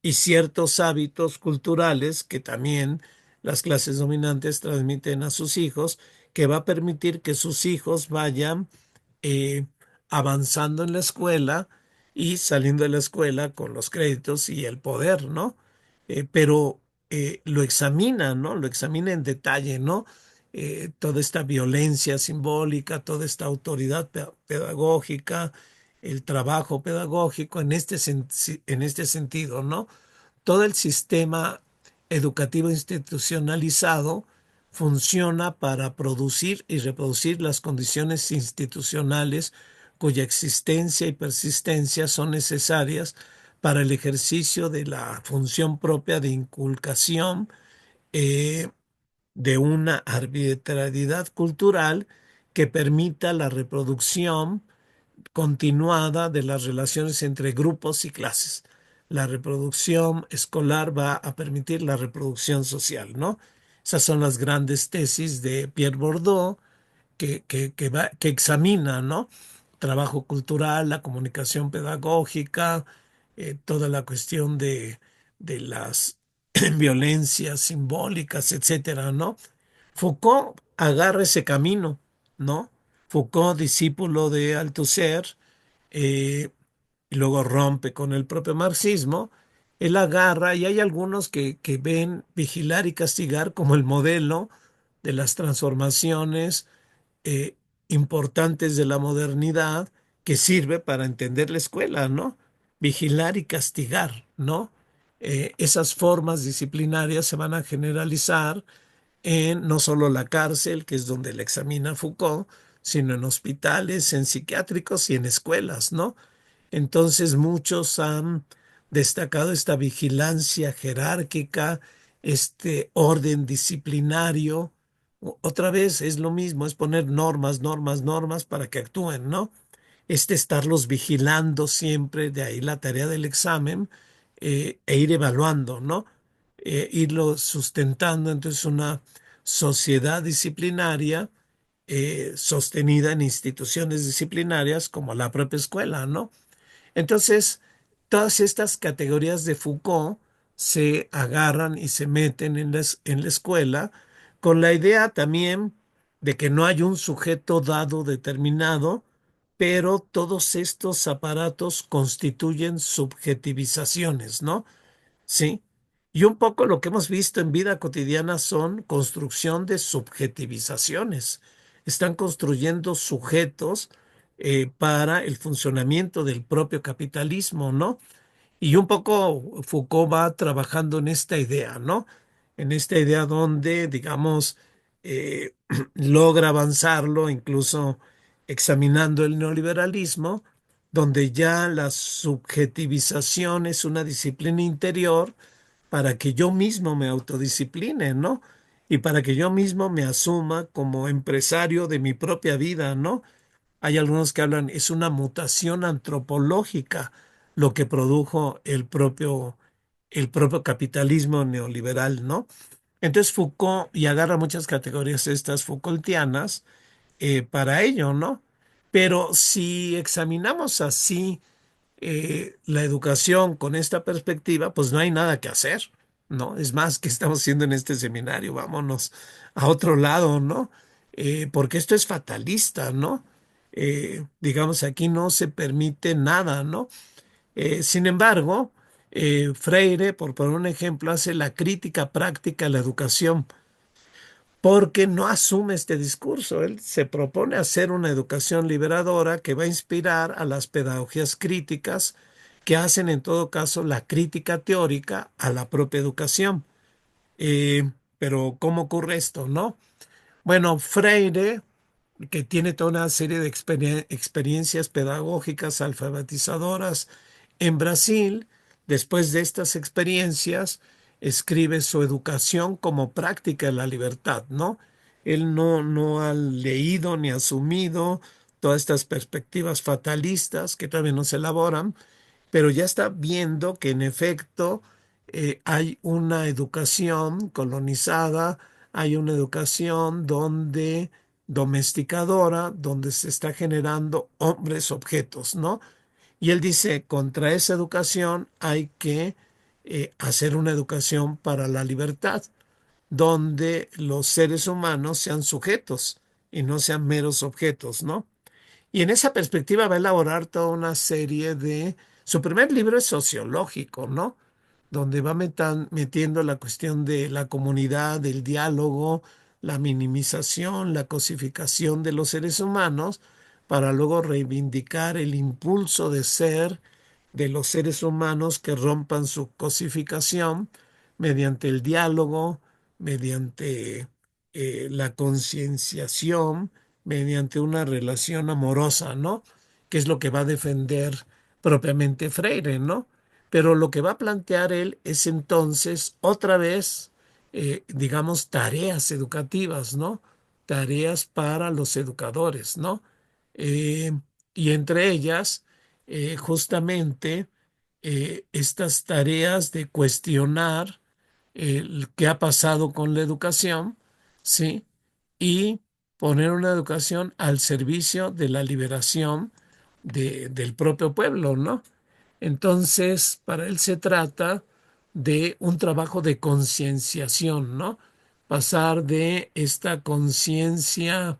y ciertos hábitos culturales que también las clases dominantes transmiten a sus hijos, que va a permitir que sus hijos vayan eh, avanzando en la escuela y saliendo de la escuela con los créditos y el poder, ¿no? Pero lo examina, ¿no? Lo examina en detalle, ¿no? Toda esta violencia simbólica, toda esta autoridad pedagógica, el trabajo pedagógico en este sentido, ¿no? Todo el sistema educativo institucionalizado funciona para producir y reproducir las condiciones institucionales cuya existencia y persistencia son necesarias para el ejercicio de la función propia de inculcación eh, de una arbitrariedad cultural que permita la reproducción continuada de las relaciones entre grupos y clases. La reproducción escolar va a permitir la reproducción social, ¿no? Esas son las grandes tesis de Pierre Bourdieu que examina, ¿no? Trabajo cultural, la comunicación pedagógica, toda la cuestión de las violencias simbólicas, etcétera, ¿no? Foucault agarra ese camino, ¿no? Foucault, discípulo de Althusser, eh, y luego rompe con el propio marxismo, él agarra, y hay algunos que ven vigilar y castigar como el modelo de las transformaciones eh, importantes de la modernidad que sirve para entender la escuela, ¿no? Vigilar y castigar, ¿no? Esas formas disciplinarias se van a generalizar en no solo la cárcel, que es donde la examina Foucault, sino en hospitales, en psiquiátricos y en escuelas, ¿no? Entonces muchos han destacado esta vigilancia jerárquica, este orden disciplinario. Otra vez es lo mismo, es poner normas, normas, normas para que actúen, ¿no? Estarlos vigilando siempre, de ahí la tarea del examen, e ir evaluando, ¿no? Irlo sustentando. Entonces, una sociedad disciplinaria sostenida en instituciones disciplinarias como la propia escuela, ¿no? Entonces, todas estas categorías de Foucault se agarran y se meten en la escuela con la idea también de que no hay un sujeto dado determinado, pero todos estos aparatos constituyen subjetivizaciones, ¿no? Sí. Y un poco lo que hemos visto en vida cotidiana son construcción de subjetivizaciones. Están construyendo sujetos para el funcionamiento del propio capitalismo, ¿no? Y un poco Foucault va trabajando en esta idea, ¿no? En esta idea donde, digamos, logra avanzarlo, incluso examinando el neoliberalismo, donde ya la subjetivización es una disciplina interior para que yo mismo me autodiscipline, ¿no? Y para que yo mismo me asuma como empresario de mi propia vida, ¿no? Hay algunos que hablan, es una mutación antropológica lo que produjo el propio capitalismo neoliberal, ¿no? Entonces Foucault, y agarra muchas categorías estas Foucaultianas para ello, ¿no? Pero si examinamos así la educación con esta perspectiva, pues no hay nada que hacer, ¿no? Es más que estamos haciendo en este seminario, vámonos a otro lado, ¿no? Porque esto es fatalista, ¿no? Digamos, aquí no se permite nada, ¿no? Sin embargo, Freire, por poner un ejemplo, hace la crítica práctica a la educación porque no asume este discurso. Él se propone hacer una educación liberadora que va a inspirar a las pedagogías críticas que hacen en todo caso la crítica teórica a la propia educación. Pero ¿cómo ocurre esto, no? Bueno, Freire, que tiene toda una serie de experiencias pedagógicas alfabetizadoras en Brasil, después de estas experiencias, escribe su educación como práctica de la libertad, ¿no? Él no ha leído ni asumido todas estas perspectivas fatalistas que todavía no se elaboran, pero ya está viendo que en efecto hay una educación colonizada, hay una educación donde domesticadora, donde se está generando hombres objetos, ¿no? Y él dice, contra esa educación hay que hacer una educación para la libertad, donde los seres humanos sean sujetos y no sean meros objetos, ¿no? Y en esa perspectiva va a elaborar toda una serie de... Su primer libro es sociológico, ¿no? Donde va metiendo la cuestión de la comunidad, del diálogo, la minimización, la cosificación de los seres humanos, para luego reivindicar el impulso de ser de los seres humanos que rompan su cosificación mediante el diálogo, mediante la concienciación, mediante una relación amorosa, ¿no? Que es lo que va a defender propiamente Freire, ¿no? Pero lo que va a plantear él es entonces otra vez, digamos, tareas educativas, ¿no? Tareas para los educadores, ¿no? Eh, y entre ellas, justamente, estas tareas de cuestionar qué ha pasado con la educación, ¿sí? Y poner una educación al servicio de la liberación del propio pueblo, ¿no? Entonces, para él se trata de un trabajo de concienciación, ¿no? Pasar de esta conciencia,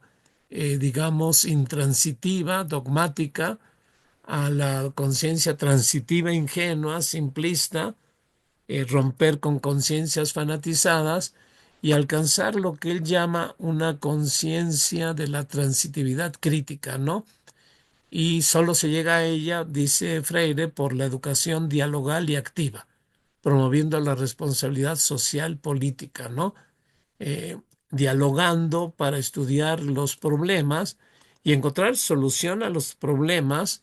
digamos, intransitiva, dogmática, a la conciencia transitiva, ingenua, simplista, romper con conciencias fanatizadas y alcanzar lo que él llama una conciencia de la transitividad crítica, ¿no? Y solo se llega a ella, dice Freire, por la educación dialogal y activa, promoviendo la responsabilidad social política, ¿no? eh, Dialogando para estudiar los problemas y encontrar solución a los problemas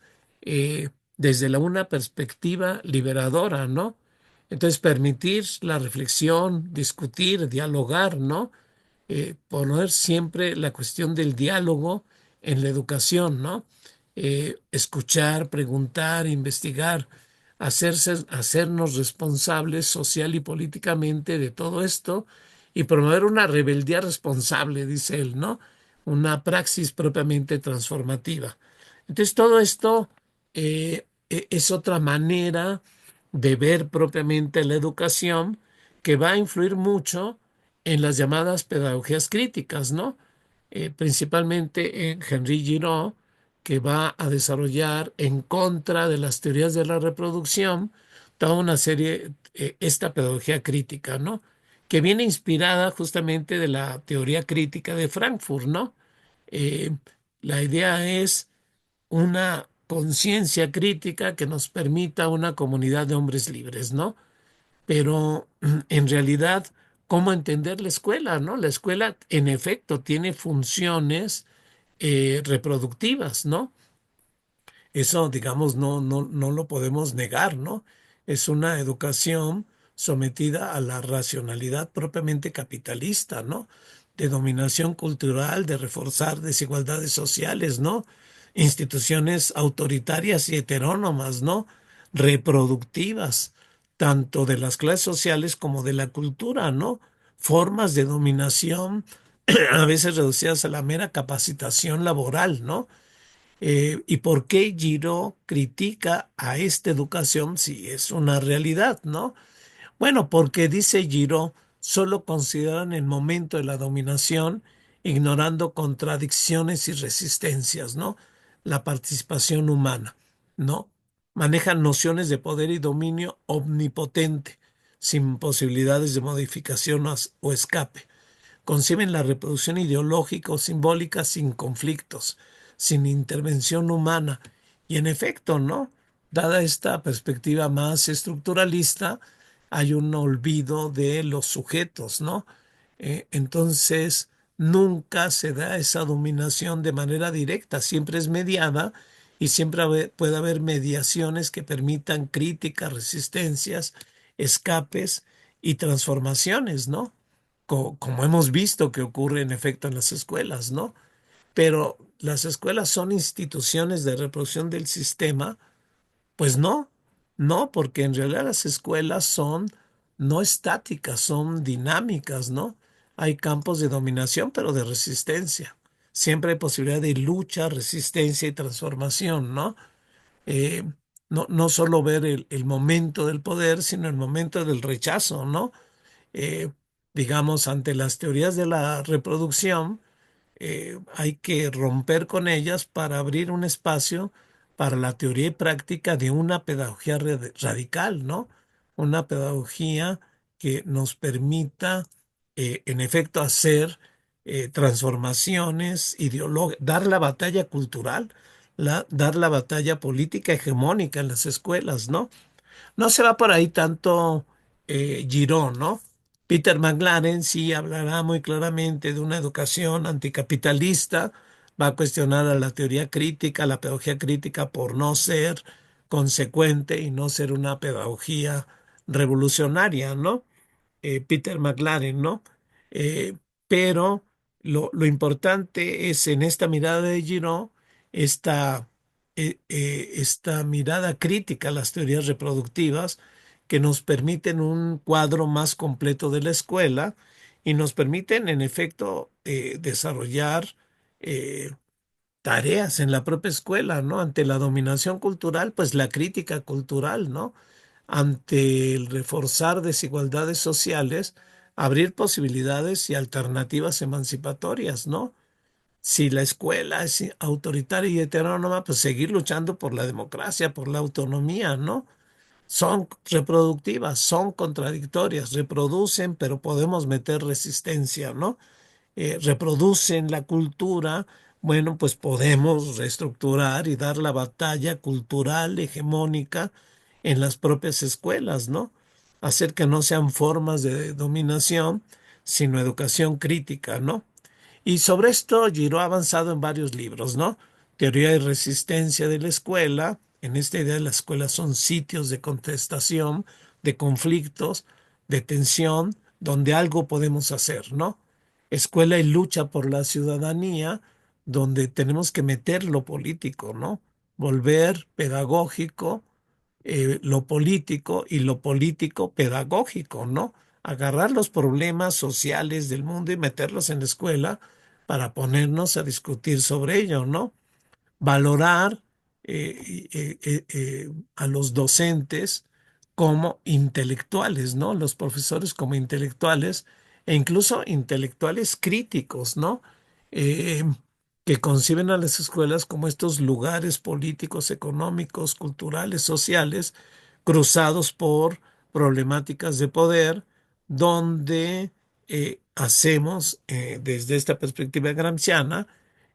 desde una perspectiva liberadora, ¿no? Entonces, permitir la reflexión, discutir, dialogar, ¿no? Poner siempre la cuestión del diálogo en la educación, ¿no? Escuchar, preguntar, investigar, hacernos responsables social y políticamente de todo esto y promover una rebeldía responsable, dice él, ¿no? Una praxis propiamente transformativa. Entonces, todo esto es otra manera de ver propiamente la educación que va a influir mucho en las llamadas pedagogías críticas, ¿no? Principalmente en Henri Giraud, que va a desarrollar en contra de las teorías de la reproducción, toda una serie, esta pedagogía crítica, ¿no? Que viene inspirada justamente de la teoría crítica de Frankfurt, ¿no? Eh, la idea es una conciencia crítica que nos permita una comunidad de hombres libres, ¿no? Pero en realidad, ¿cómo entender la escuela, no? La escuela, en efecto, tiene funciones reproductivas, ¿no? Eso, digamos, no lo podemos negar, ¿no? Es una educación sometida a la racionalidad propiamente capitalista, ¿no? De dominación cultural, de reforzar desigualdades sociales, ¿no? Instituciones autoritarias y heterónomas, ¿no? Reproductivas, tanto de las clases sociales como de la cultura, ¿no? Formas de dominación a veces reducidas a la mera capacitación laboral, ¿no? ¿Y por qué Giro critica a esta educación si es una realidad, ¿no? Bueno, porque dice Giro, solo consideran el momento de la dominación, ignorando contradicciones y resistencias, ¿no? La participación humana, ¿no? Manejan nociones de poder y dominio omnipotente, sin posibilidades de modificación o escape. Conciben la reproducción ideológica o simbólica sin conflictos, sin intervención humana. Y en efecto, ¿no? Dada esta perspectiva más estructuralista, hay un olvido de los sujetos, ¿no? Entonces, nunca se da esa dominación de manera directa, siempre es mediada y siempre puede haber mediaciones que permitan críticas, resistencias, escapes y transformaciones, ¿no? Como hemos visto que ocurre en efecto en las escuelas, ¿no? Pero las escuelas son instituciones de reproducción del sistema, pues no, no, porque en realidad las escuelas son no estáticas, son dinámicas, ¿no? Hay campos de dominación, pero de resistencia. Siempre hay posibilidad de lucha, resistencia y transformación, ¿no? Eh, no solo ver el momento del poder, sino el momento del rechazo, ¿no? eh, digamos, ante las teorías de la reproducción, hay que romper con ellas para abrir un espacio para la teoría y práctica de una pedagogía radical, ¿no? Una pedagogía que nos permita, en efecto, hacer transformaciones ideológicas, dar la batalla cultural, dar la batalla política hegemónica en las escuelas, ¿no? No se va por ahí tanto Girón, ¿no? Peter McLaren sí hablará muy claramente de una educación anticapitalista, va a cuestionar a la teoría crítica, la pedagogía crítica por no ser consecuente y no ser una pedagogía revolucionaria, ¿no? Peter McLaren, ¿no? Eh, pero lo importante es en esta mirada de Giraud, esta, esta mirada crítica a las teorías reproductivas que nos permiten un cuadro más completo de la escuela y nos permiten, en efecto, desarrollar eh, tareas en la propia escuela, ¿no? Ante la dominación cultural, pues la crítica cultural, ¿no? Ante el reforzar desigualdades sociales, abrir posibilidades y alternativas emancipatorias, ¿no? Si la escuela es autoritaria y heterónoma, pues seguir luchando por la democracia, por la autonomía, ¿no? Son reproductivas, son contradictorias, reproducen, pero podemos meter resistencia, ¿no? Reproducen la cultura, bueno, pues podemos reestructurar y dar la batalla cultural hegemónica en las propias escuelas, ¿no? Hacer que no sean formas de dominación, sino educación crítica, ¿no? Y sobre esto Giro ha avanzado en varios libros, ¿no? Teoría y resistencia de la escuela. En esta idea, la escuela son sitios de contestación, de conflictos, de tensión, donde algo podemos hacer, ¿no? Escuela y lucha por la ciudadanía, donde tenemos que meter lo político, ¿no? Volver pedagógico lo político y lo político pedagógico, ¿no? Agarrar los problemas sociales del mundo y meterlos en la escuela para ponernos a discutir sobre ello, ¿no? Valorar a los docentes como intelectuales, ¿no? Los profesores como intelectuales e incluso intelectuales críticos, ¿no? Eh, que conciben a las escuelas como estos lugares políticos, económicos, culturales, sociales, cruzados por problemáticas de poder, donde hacemos, desde esta perspectiva gramsciana,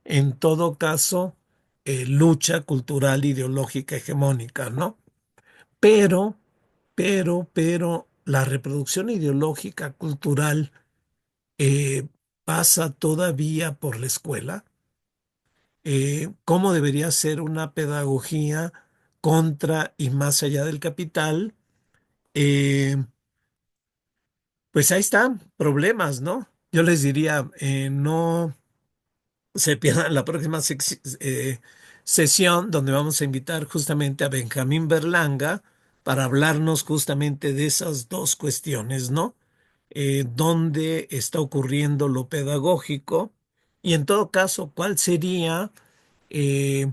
en todo caso, lucha cultural ideológica hegemónica, ¿no? Pero, pero, la reproducción ideológica cultural pasa todavía por la escuela. ¿Cómo debería ser una pedagogía contra y más allá del capital? Eh, pues ahí están problemas, ¿no? Yo les diría, no se pierdan la próxima sesión donde vamos a invitar justamente a Benjamín Berlanga para hablarnos justamente de esas dos cuestiones, ¿no? ¿Dónde está ocurriendo lo pedagógico? Y en todo caso, ¿cuál sería eh,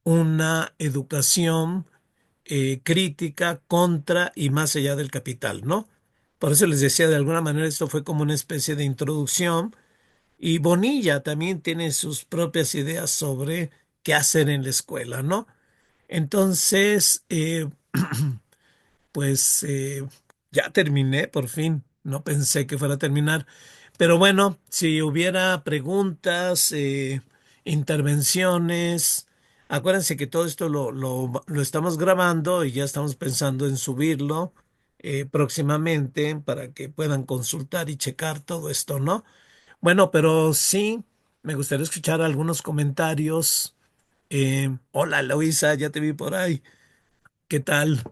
una educación crítica contra y más allá del capital, ¿no? Por eso les decía, de alguna manera esto fue como una especie de introducción y Bonilla también tiene sus propias ideas sobre qué hacer en la escuela, ¿no? Entonces, pues ya terminé por fin. No pensé que fuera a terminar. Pero bueno, si hubiera preguntas, intervenciones, acuérdense que todo esto lo estamos grabando y ya estamos pensando en subirlo próximamente para que puedan consultar y checar todo esto, ¿no? Bueno, pero sí, me gustaría escuchar algunos comentarios. Hola, Luisa, ya te vi por ahí. ¿Qué tal?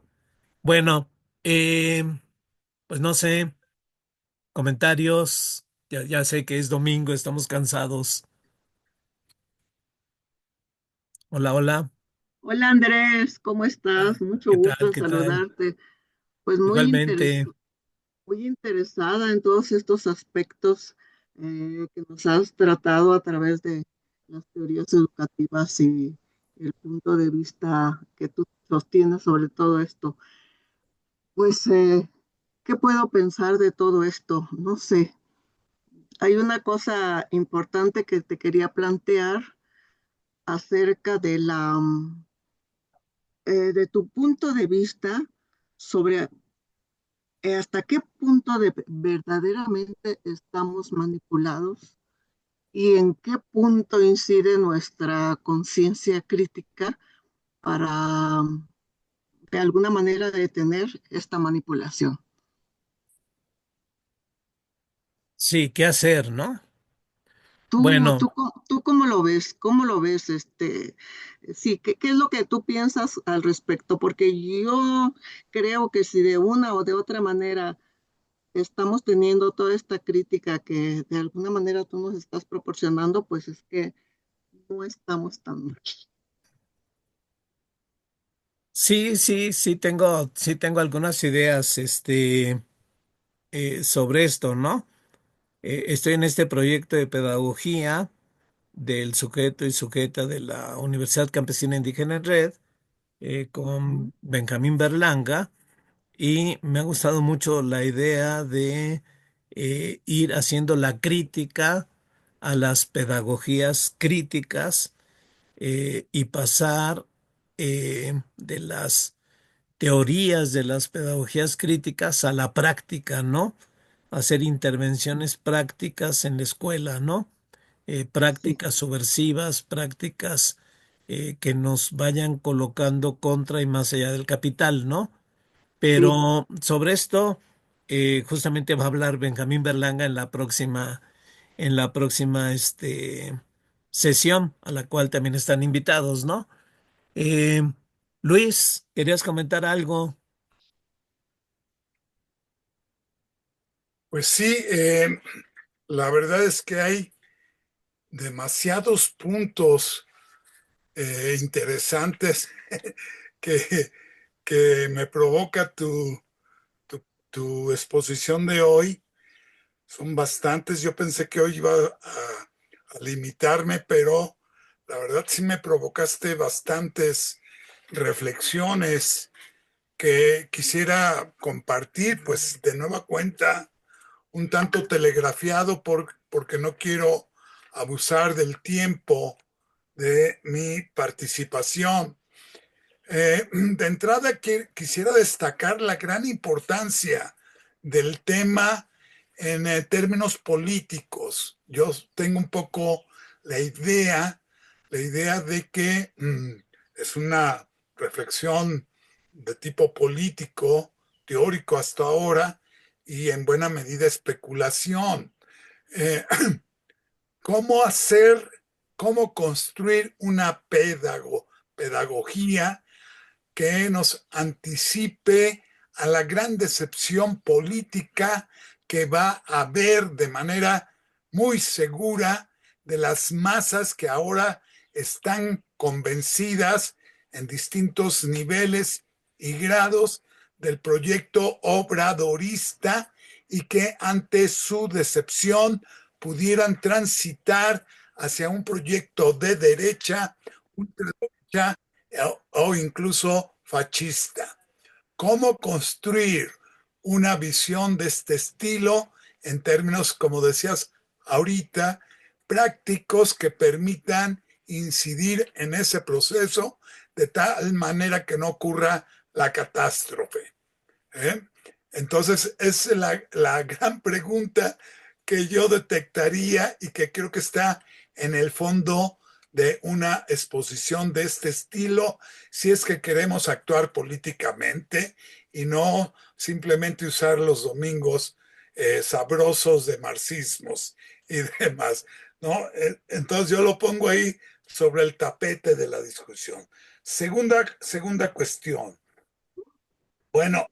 Bueno, eh, pues no sé, comentarios. Ya sé que es domingo, estamos cansados. Hola, hola. Hola Andrés, ¿cómo Ah, estás? Mucho ¿qué gusto tal? en ¿Qué tal? saludarte. Pues Igualmente. muy interesada en todos estos aspectos que nos has tratado a través de las teorías educativas y el punto de vista que tú sostienes sobre todo esto. Pues, ¿qué puedo pensar de todo esto? No sé. Hay una cosa importante que te quería plantear acerca de de tu punto de vista sobre hasta qué punto verdaderamente estamos manipulados y en qué punto incide nuestra conciencia crítica para de alguna manera detener esta manipulación. Sí, ¿qué hacer, no? ¿Tú, Bueno, tú cómo lo ves? ¿Cómo lo ves? Sí, ¿qué es lo que tú piensas al respecto? Porque yo creo que si de una o de otra manera estamos teniendo toda esta crítica que de alguna manera tú nos estás proporcionando, pues es que no estamos tan mal. sí tengo algunas ideas, sobre esto, ¿no? Estoy en este proyecto de pedagogía del sujeto y sujeta de la Universidad Campesina Indígena en Red, Ujú. con Benjamín Berlanga, y me ha gustado mucho la idea de ir haciendo la crítica a las pedagogías críticas y pasar de las teorías de las pedagogías críticas a la práctica, ¿no? Hacer intervenciones prácticas en la escuela, ¿no? Sí, Prácticas subversivas, prácticas que nos vayan colocando contra y más allá del capital, ¿no? sí, Pero sobre esto justamente va a hablar Benjamín Berlanga en la próxima sesión a la cual también están invitados, ¿no? Eh, Luis, ¿querías comentar algo? Pues sí, la verdad es que hay demasiados puntos interesantes que, que me provoca tu exposición de hoy. Son bastantes. Yo pensé que hoy iba a limitarme, pero la verdad sí me provocaste bastantes reflexiones que quisiera compartir, pues de nueva cuenta un tanto telegrafiado porque no quiero abusar del tiempo de mi participación. De entrada quisiera destacar la gran importancia del tema en términos políticos. Yo tengo un poco la idea de que es una reflexión de tipo político, teórico hasta ahora, y en buena medida especulación. Eh, ¿Cómo cómo construir una pedagogía que nos anticipe a la gran decepción política que va a haber de manera muy segura de las masas que ahora están convencidas en distintos niveles y grados del proyecto obradorista y que ante su decepción pudieran transitar hacia un proyecto de derecha, ultraderecha o incluso fascista. ¿Cómo construir una visión de este estilo en términos, como decías ahorita, prácticos que permitan incidir en ese proceso de tal manera que no ocurra la catástrofe? ¿Eh? Entonces, es la gran pregunta que yo detectaría y que creo que está en el fondo de una exposición de este estilo, si es que queremos actuar políticamente y no simplemente usar los domingos sabrosos de marxismos y demás, ¿no? Entonces yo lo pongo ahí sobre el tapete de la discusión. Segunda cuestión. Bueno,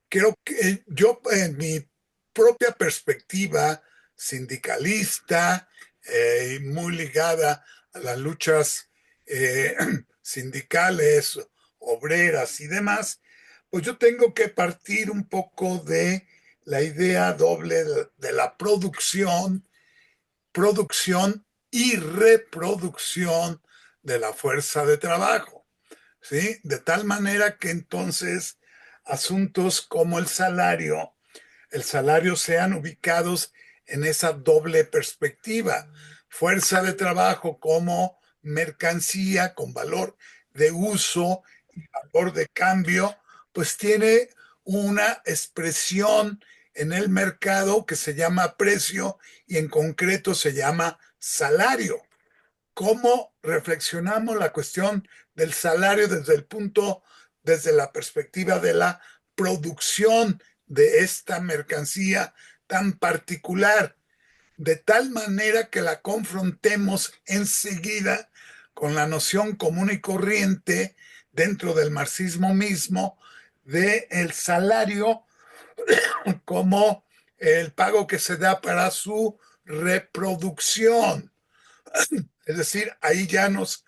creo que yo en mi propia perspectiva sindicalista y muy ligada a las luchas eh, sindicales, obreras y demás, pues yo tengo que partir un poco de la idea doble de la producción y reproducción de la fuerza de trabajo. ¿Sí? De tal manera que entonces asuntos como el salario sean ubicados en esa doble perspectiva. Fuerza de trabajo como mercancía con valor de uso y valor de cambio, pues tiene una expresión en el mercado que se llama precio y en concreto se llama salario. ¿Cómo reflexionamos la cuestión del salario desde la perspectiva de la producción de esta mercancía tan particular, de tal manera que la confrontemos enseguida con la noción común y corriente dentro del marxismo mismo de el salario como el pago que se da para su reproducción? Es decir, ahí ya nos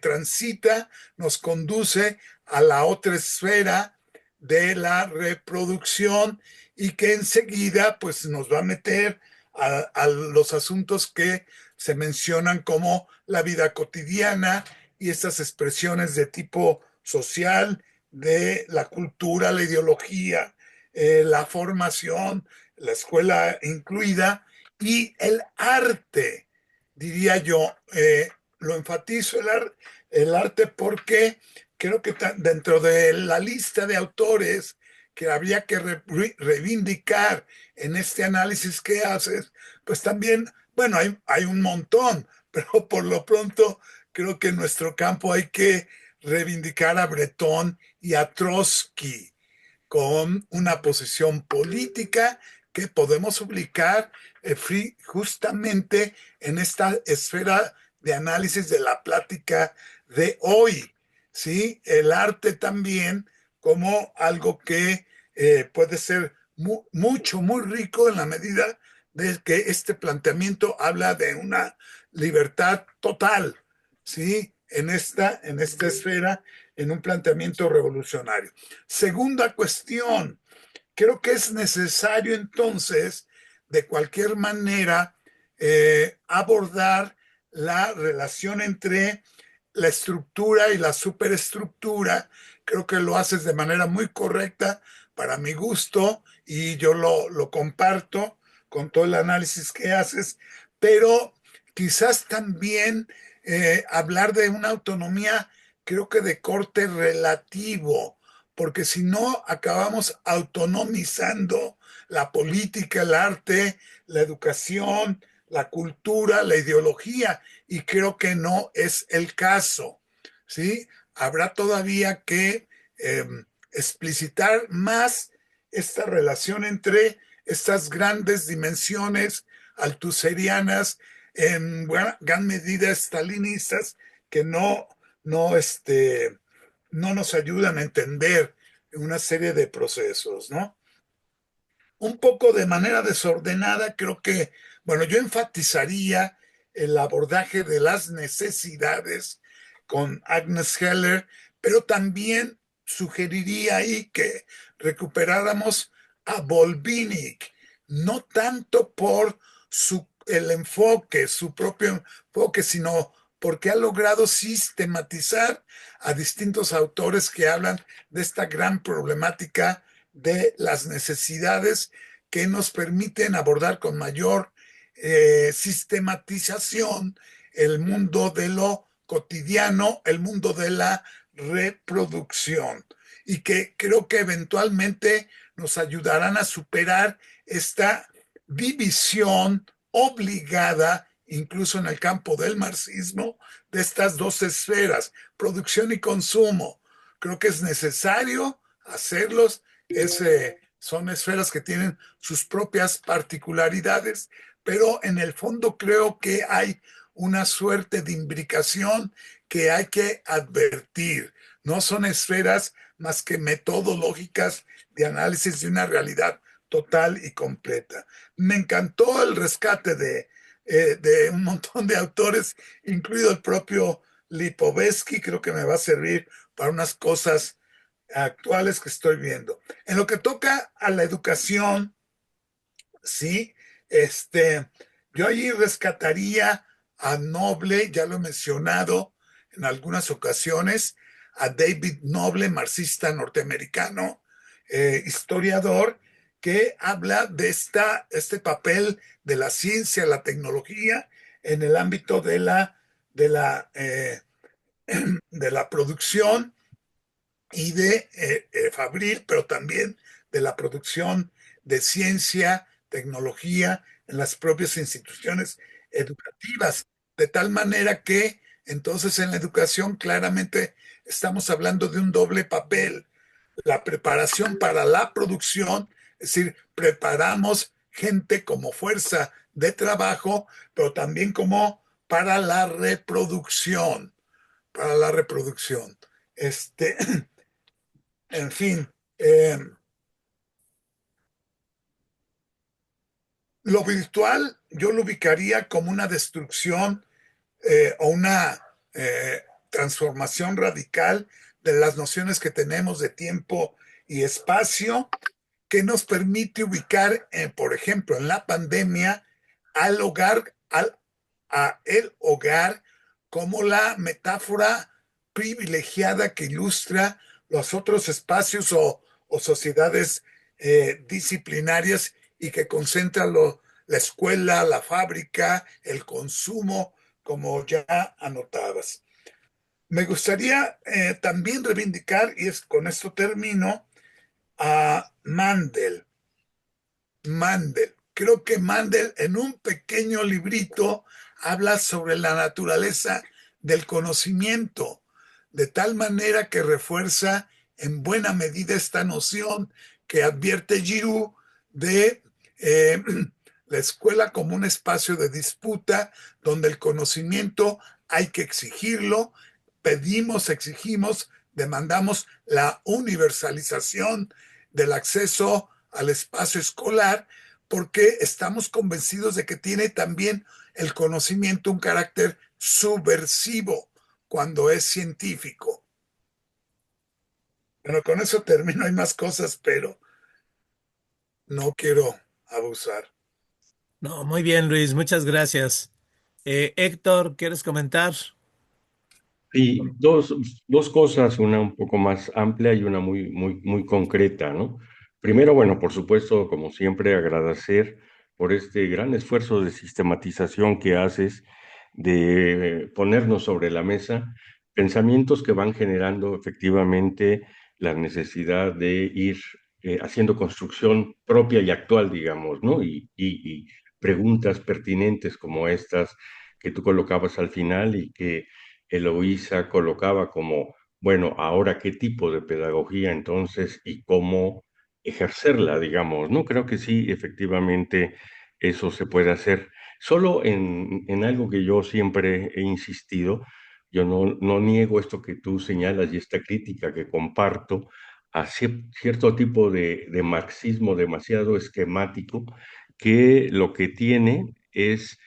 transita, nos conduce a la otra esfera de la reproducción y que enseguida pues nos va a meter a los asuntos que se mencionan como la vida cotidiana y estas expresiones de tipo social, de la cultura, la ideología, la formación, la escuela incluida y el arte, diría yo. Lo enfatizo el arte porque creo que dentro de la lista de autores que habría que reivindicar en este análisis que haces, pues también, bueno, hay un montón, pero por lo pronto creo que en nuestro campo hay que reivindicar a Breton y a Trotsky con una posición política que podemos ubicar justamente en esta esfera de análisis de la plática de hoy. ¿Sí? El arte también como algo que puede ser mucho, muy rico en la medida de que este planteamiento habla de una libertad total, ¿sí? En esta esfera, en un planteamiento revolucionario. Segunda cuestión, creo que es necesario entonces, de cualquier manera, abordar la relación entre la estructura y la superestructura. Creo que lo haces de manera muy correcta para mi gusto y yo lo comparto con todo el análisis que haces, pero quizás también hablar de una autonomía creo que de corte relativo, porque si no acabamos autonomizando la política, el arte, la educación, la cultura, la ideología, y creo que no es el caso, ¿sí? Habrá todavía que eh, explicitar más esta relación entre estas grandes dimensiones altuserianas, en gran medida estalinistas, que no nos ayudan a entender una serie de procesos, ¿no? Un poco de manera desordenada, creo que, bueno, yo enfatizaría el abordaje de las necesidades con Agnes Heller, pero también sugeriría ahí que recuperáramos a Volvinik, no tanto por el enfoque, su propio enfoque, sino porque ha logrado sistematizar a distintos autores que hablan de esta gran problemática de las necesidades que nos permiten abordar con mayor sistematización el mundo de lo cotidiano, el mundo de la reproducción, y que creo que eventualmente nos ayudarán a superar esta división obligada, incluso en el campo del marxismo, de estas dos esferas, producción y consumo. Creo que es necesario hacerlos. Son esferas que tienen sus propias particularidades, pero en el fondo creo que hay una suerte de imbricación que hay que advertir. No son esferas más que metodológicas de análisis de una realidad total y completa. Me encantó el rescate de un montón de autores, incluido el propio Lipovetsky. Creo que me va a servir para unas cosas actuales que estoy viendo. En lo que toca a la educación, sí, yo allí rescataría a Noble, ya lo he mencionado en algunas ocasiones, a David Noble, marxista norteamericano, historiador, que habla de este papel de la ciencia, la tecnología en el ámbito de la producción y de Fabril, pero también de la producción de ciencia, tecnología en las propias instituciones educativas, de tal manera que entonces en la educación claramente estamos hablando de un doble papel, la preparación para la producción, es decir, preparamos gente como fuerza de trabajo, pero también como para la reproducción. En fin, eh, lo virtual yo lo ubicaría como una destrucción o una transformación radical de las nociones que tenemos de tiempo y espacio, que nos permite ubicar, por ejemplo, en la pandemia, al hogar, a el hogar como la metáfora privilegiada que ilustra los otros espacios o sociedades disciplinarias y que concentra la escuela, la fábrica, el consumo, como ya anotabas. Me gustaría también reivindicar, y con esto termino, a Mandel. Mandel. Creo que Mandel en un pequeño librito habla sobre la naturaleza del conocimiento, de tal manera que refuerza en buena medida esta noción que advierte Giroux de la escuela como un espacio de disputa donde el conocimiento hay que exigirlo, pedimos, exigimos, demandamos la universalización del acceso al espacio escolar, porque estamos convencidos de que tiene también el conocimiento un carácter subversivo cuando es científico. Bueno, con eso termino, hay más cosas, pero no quiero abusar. No, muy bien, Luis, muchas gracias. Héctor, ¿quieres comentar? Sí, dos cosas, una un poco más amplia y una muy concreta, ¿no? Primero, bueno, por supuesto, como siempre, agradecer por este gran esfuerzo de sistematización que haces, de ponernos sobre la mesa, pensamientos que van generando efectivamente la necesidad de ir haciendo construcción propia y actual, digamos, ¿no? Y preguntas pertinentes como estas que tú colocabas al final y que Eloísa colocaba como, bueno, ahora qué tipo de pedagogía entonces y cómo ejercerla, digamos, ¿no? Creo que sí, efectivamente, eso se puede hacer. Solo en algo que yo siempre he insistido, yo no niego esto que tú señalas y esta crítica que comparto a cierto tipo de marxismo demasiado esquemático que lo que tiene es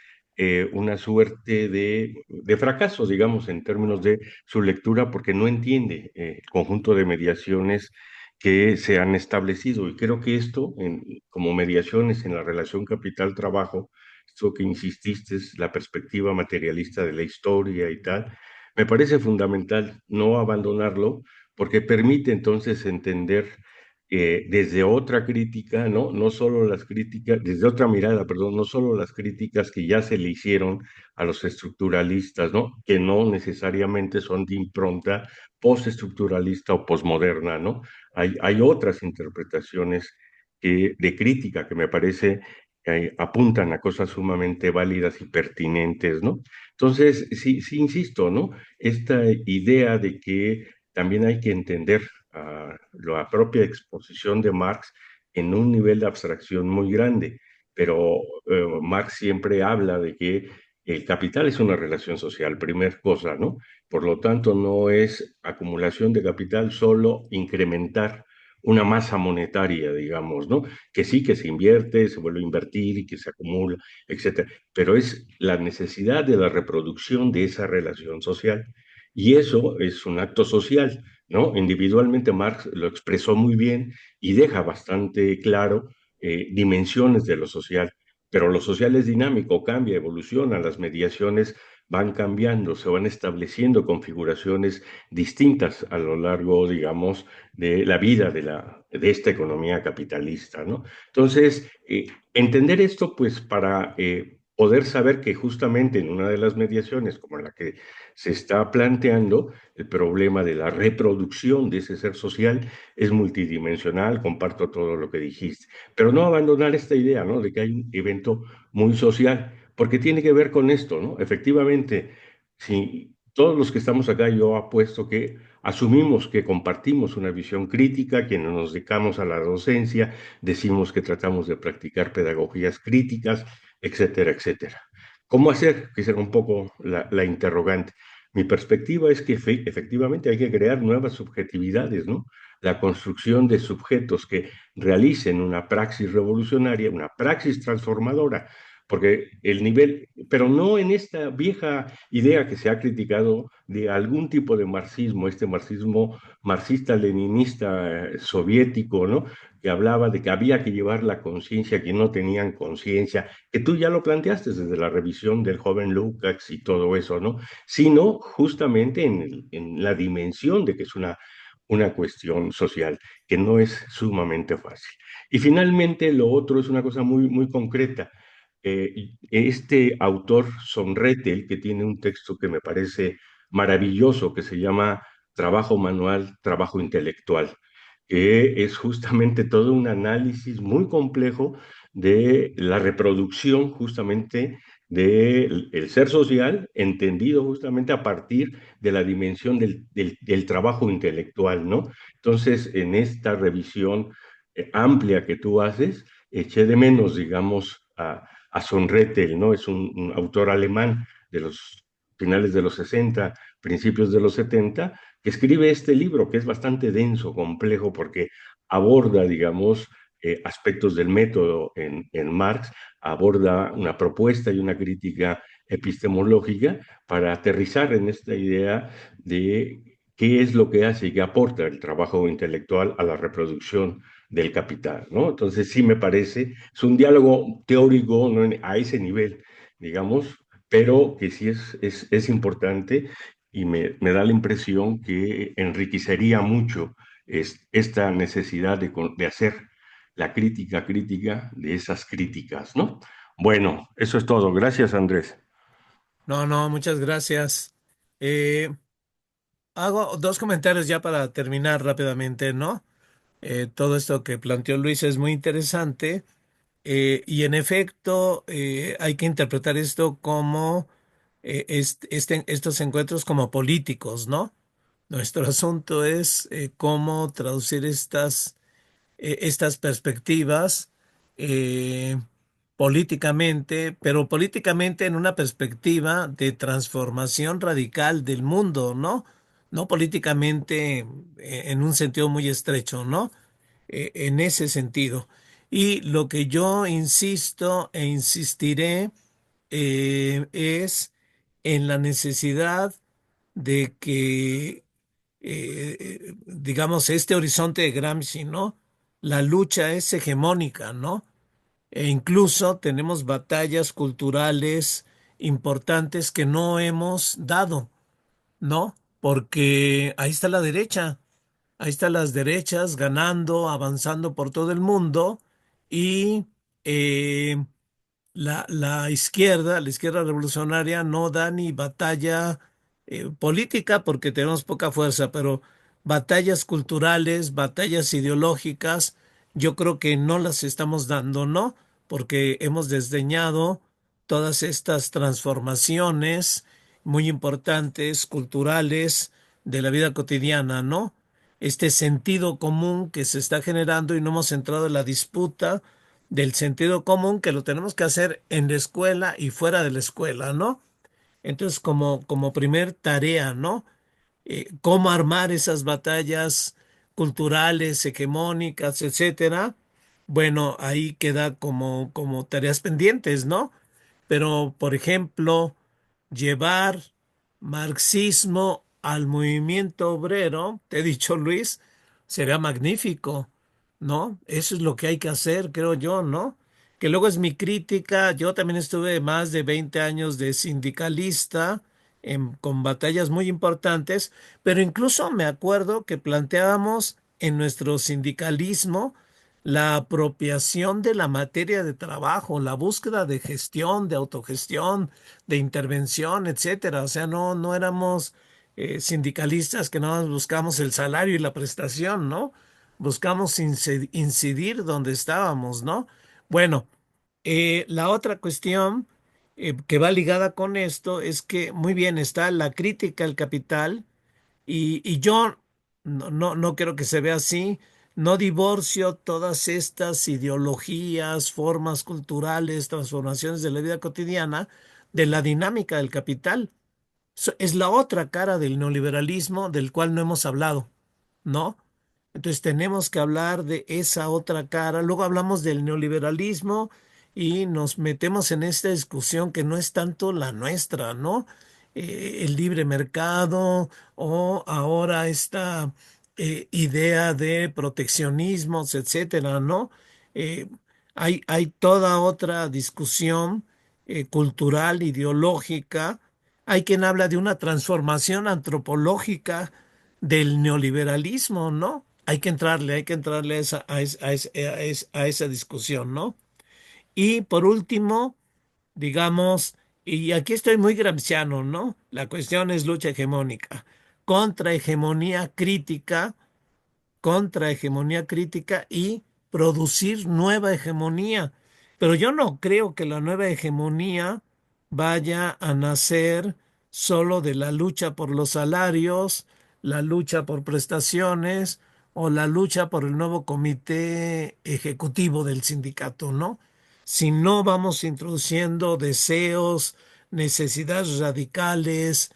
una suerte de fracaso, digamos, en términos de su lectura, porque no entiende el conjunto de mediaciones que se han establecido. Y creo que esto, como mediaciones en la relación capital-trabajo, esto que insististe, es la perspectiva materialista de la historia y tal, me parece fundamental no abandonarlo porque permite entonces entender desde otra crítica, ¿no? No solo las críticas, desde otra mirada, perdón, no solo las críticas que ya se le hicieron a los estructuralistas, ¿no? Que no necesariamente son de impronta postestructuralista o posmoderna, ¿no? Hay otras interpretaciones de crítica que me parece apuntan a cosas sumamente válidas y pertinentes, ¿no? Entonces, sí, sí insisto, ¿no? Esta idea de que también hay que entender la propia exposición de Marx en un nivel de abstracción muy grande, pero Marx siempre habla de que el capital es una relación social, primer cosa, ¿no? Por lo tanto, no es acumulación de capital, solo incrementar una masa monetaria, digamos, ¿no? Que sí, que se invierte, se vuelve a invertir y que se acumula, etcétera, pero es la necesidad de la reproducción de esa relación social. Y eso es un acto social, ¿no? Individualmente Marx lo expresó muy bien y deja bastante claro dimensiones de lo social, pero lo social es dinámico, cambia, evoluciona, las mediaciones van cambiando, se van estableciendo configuraciones distintas a lo largo, digamos, de la vida de esta economía capitalista, ¿no? Entonces, entender esto, pues, para poder saber que justamente en una de las mediaciones, como la que se está planteando, el problema de la reproducción de ese ser social es multidimensional, comparto todo lo que dijiste, pero no abandonar esta idea, ¿no? De que hay un evento muy social, porque tiene que ver con esto, ¿no? Efectivamente, si todos los que estamos acá, yo apuesto que asumimos que compartimos una visión crítica, quienes nos dedicamos a la docencia, decimos que tratamos de practicar pedagogías críticas, etcétera, etcétera. ¿Cómo hacer? Que será un poco la interrogante. Mi perspectiva es que efectivamente hay que crear nuevas subjetividades, ¿no? La construcción de sujetos que realicen una praxis revolucionaria, una praxis transformadora, porque el nivel, pero no en esta vieja idea que se ha criticado de algún tipo de marxismo, este marxismo marxista-leninista soviético, ¿no? Que hablaba de que había que llevar la conciencia a quien no tenían conciencia, que tú ya lo planteaste desde la revisión del joven Lukács y todo eso, ¿no? Sino justamente en la dimensión de que es una cuestión social, que no es sumamente fácil. Y finalmente, lo otro es una cosa muy, muy concreta. Este autor Sonretel, que tiene un texto que me parece maravilloso, que se llama Trabajo manual, trabajo intelectual, que es justamente todo un análisis muy complejo de la reproducción justamente del ser social, entendido justamente a partir de la dimensión del trabajo intelectual, ¿no? Entonces, en esta revisión amplia que tú haces, eché de menos, digamos, a Sonretel, ¿no? Es un autor alemán de los finales de los 60, principios de los 70, que escribe este libro que es bastante denso, complejo, porque aborda, digamos, aspectos del método en Marx, aborda una propuesta y una crítica epistemológica para aterrizar en esta idea de qué es lo que hace y qué aporta el trabajo intelectual a la reproducción del capital, ¿no? Entonces sí me parece, es un diálogo teórico, ¿no? A ese nivel, digamos, pero que sí es importante y me da la impresión que enriquecería mucho esta necesidad de hacer la crítica crítica de esas críticas, ¿no? Bueno, eso es todo. Gracias, Andrés. No, no, muchas gracias. Eh, Hago dos comentarios ya para terminar rápidamente, ¿no? Todo esto que planteó Luis es muy interesante. Y en efecto, hay que interpretar esto como estos encuentros como políticos, ¿no? Nuestro asunto es cómo traducir estas perspectivas eh, políticamente, pero políticamente en una perspectiva de transformación radical del mundo, ¿no? No políticamente en un sentido muy estrecho, ¿no? En ese sentido. Y lo que yo insisto e insistiré es en la necesidad de que, digamos, este horizonte de Gramsci, ¿no? La lucha es hegemónica, ¿no? E incluso tenemos batallas culturales importantes que no hemos dado, ¿no? Porque ahí está la derecha. Ahí están las derechas ganando, avanzando por todo el mundo y eh, la izquierda revolucionaria no da ni batalla política porque tenemos poca fuerza, pero batallas culturales, batallas ideológicas, yo creo que no las estamos dando, ¿no? Porque hemos desdeñado todas estas transformaciones muy importantes, culturales, de la vida cotidiana, ¿no? Este sentido común que se está generando y no hemos entrado en la disputa del sentido común que lo tenemos que hacer en la escuela y fuera de la escuela, ¿no? Entonces, como primer tarea, ¿no? Cómo armar esas batallas culturales, hegemónicas, etcétera. Bueno, ahí queda como tareas pendientes, ¿no? Pero, por ejemplo, llevar marxismo al movimiento obrero, te he dicho, Luis, sería magnífico, ¿no? Eso es lo que hay que hacer, creo yo, ¿no? Que luego es mi crítica. Yo también estuve más de 20 años de sindicalista con batallas muy importantes, pero incluso me acuerdo que planteábamos en nuestro sindicalismo la apropiación de la materia de trabajo, la búsqueda de gestión, de autogestión, de intervención, etcétera. O sea, no éramos sindicalistas que nada más buscamos el salario y la prestación, ¿no? Buscamos incidir donde estábamos, ¿no? Bueno, la otra cuestión que va ligada con esto es que muy bien está la crítica al capital y yo no quiero que se vea así. No divorcio todas estas ideologías, formas culturales, transformaciones de la vida cotidiana de la dinámica del capital. Es la otra cara del neoliberalismo del cual no hemos hablado, ¿no? Entonces tenemos que hablar de esa otra cara. Luego hablamos del neoliberalismo y nos metemos en esta discusión que no es tanto la nuestra, ¿no? El libre mercado o ahora esta idea de proteccionismos, etcétera, ¿no? Eh, hay toda otra discusión cultural, ideológica. Hay quien habla de una transformación antropológica del neoliberalismo, ¿no? Hay que entrarle a esa discusión, ¿no? Y por último, digamos, y aquí estoy muy gramsciano, ¿no? La cuestión es lucha hegemónica, contra hegemonía crítica, contrahegemonía crítica y producir nueva hegemonía. Pero yo no creo que la nueva hegemonía vaya a nacer solo de la lucha por los salarios, la lucha por prestaciones o la lucha por el nuevo comité ejecutivo del sindicato, ¿no? Si no vamos introduciendo deseos, necesidades radicales,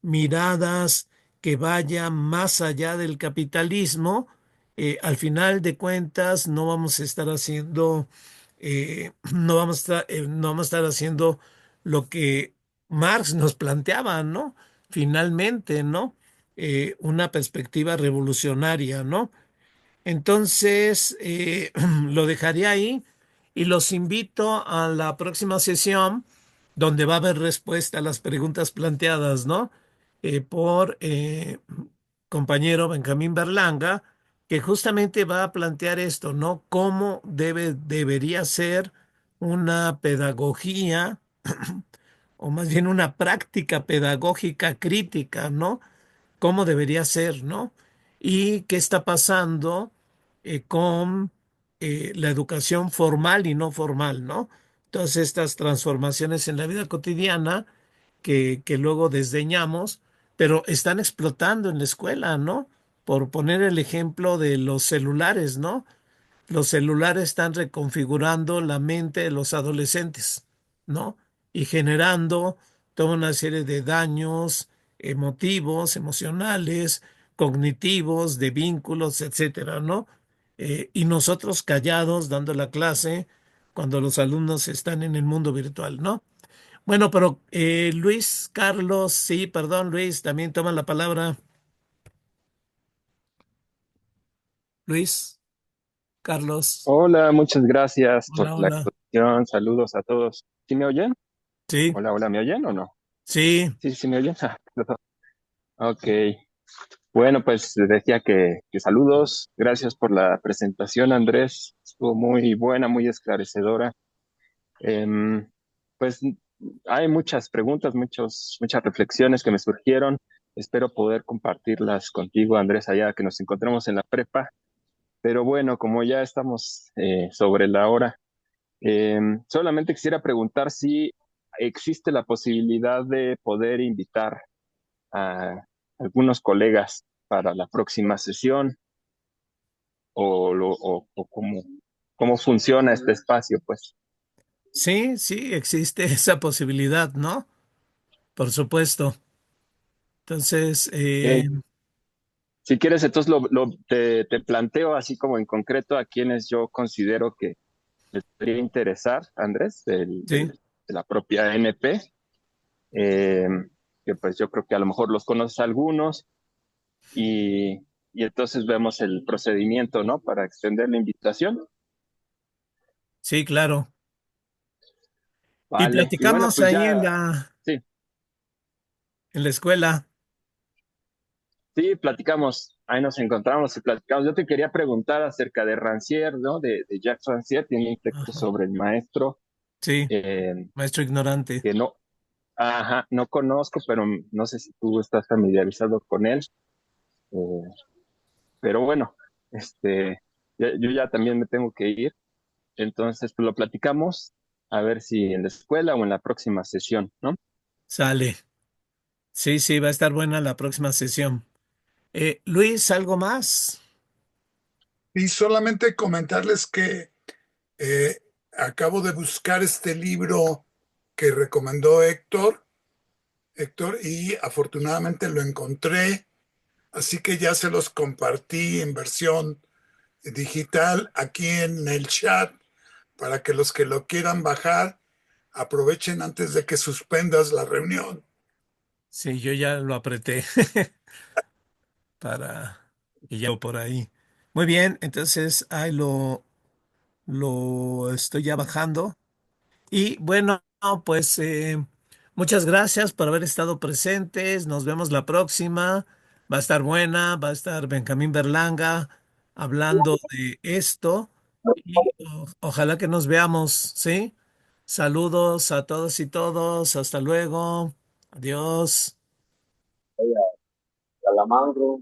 miradas que vaya más allá del capitalismo, al final de cuentas no vamos a estar haciendo, no vamos a estar haciendo lo que Marx nos planteaba, ¿no? Finalmente, ¿no? Una perspectiva revolucionaria, ¿no? Entonces, lo dejaría ahí y los invito a la próxima sesión donde va a haber respuesta a las preguntas planteadas, ¿no? Por compañero Benjamín Berlanga, que justamente va a plantear esto, ¿no? Cómo debería ser una pedagogía o más bien una práctica pedagógica crítica, ¿no? cómo debería ser, ¿no? Y qué está pasando con la educación formal y no formal, ¿no? Todas estas transformaciones en la vida cotidiana que luego desdeñamos, pero están explotando en la escuela, ¿no? Por poner el ejemplo de los celulares, ¿no? Los celulares están reconfigurando la mente de los adolescentes, ¿no? Y generando toda una serie de daños emotivos, emocionales, cognitivos, de vínculos, etcétera, ¿no? Y nosotros callados dando la clase cuando los alumnos están en el mundo virtual, ¿no? Bueno, pero Luis, Carlos, sí, perdón, Luis, también toma la palabra. Luis, Carlos, Hola, muchas gracias por hola, la hola. exposición. Saludos a todos. ¿Sí me oyen? Sí, Hola, hola, ¿me oyen o no? sí, Sí, sí me oyen. Perdón. Ok. Bueno, pues decía que saludos. Gracias por la presentación, Andrés. Estuvo muy buena, muy esclarecedora. Em, pues hay muchas preguntas, muchas reflexiones que me surgieron. Espero poder compartirlas contigo, Andrés, allá que nos encontremos en la prepa. Pero bueno, como ya estamos sobre la hora. Solamente quisiera preguntar si existe la posibilidad de poder invitar a algunos colegas para la próxima sesión o cómo funciona este espacio, pues. sí, sí, existe esa posibilidad, ¿no? Por supuesto. Entonces, Ok. Si quieres, entonces te planteo así como en concreto a quienes yo considero que les podría interesar, Andrés, sí, de la propia NP, eh, que pues yo creo que a lo mejor los conoces algunos y, y entonces vemos el procedimiento, ¿no? Para extender la invitación. sí, claro. Y Vale. Y bueno, platicamos pues ahí ya, sí, en la escuela. sí, platicamos. Ahí nos encontramos y platicamos. Yo te quería preguntar acerca de Rancière, ¿no? De Jacques Rancière. Tiene un texto Ajá. sobre el maestro Sí, eh, maestro ignorante. que no, ajá, no conozco, pero no sé si tú estás familiarizado con él. Eh, pero bueno, yo ya también me tengo que ir. Entonces, pues lo platicamos a ver si en la escuela o en la próxima sesión, ¿no? Sale. Sí, sí, va a estar buena la próxima sesión. Luis, ¿algo más? Y solamente comentarles que eh, acabo de buscar este libro que recomendó Héctor, y afortunadamente lo encontré, así que ya se los compartí en versión digital aquí en el chat para que los que lo quieran bajar aprovechen antes de que suspendas la reunión. Sí, yo ya lo apreté para que ya por ahí. Muy bien, entonces ahí lo estoy ya bajando. Y bueno, pues muchas gracias por haber estado presentes. Nos vemos la próxima. Va a estar buena, va a estar Benjamín Berlanga hablando de esto. Y ojalá que nos veamos, ¿sí? Saludos a todos y todos. Hasta luego. Adiós. Salamandro,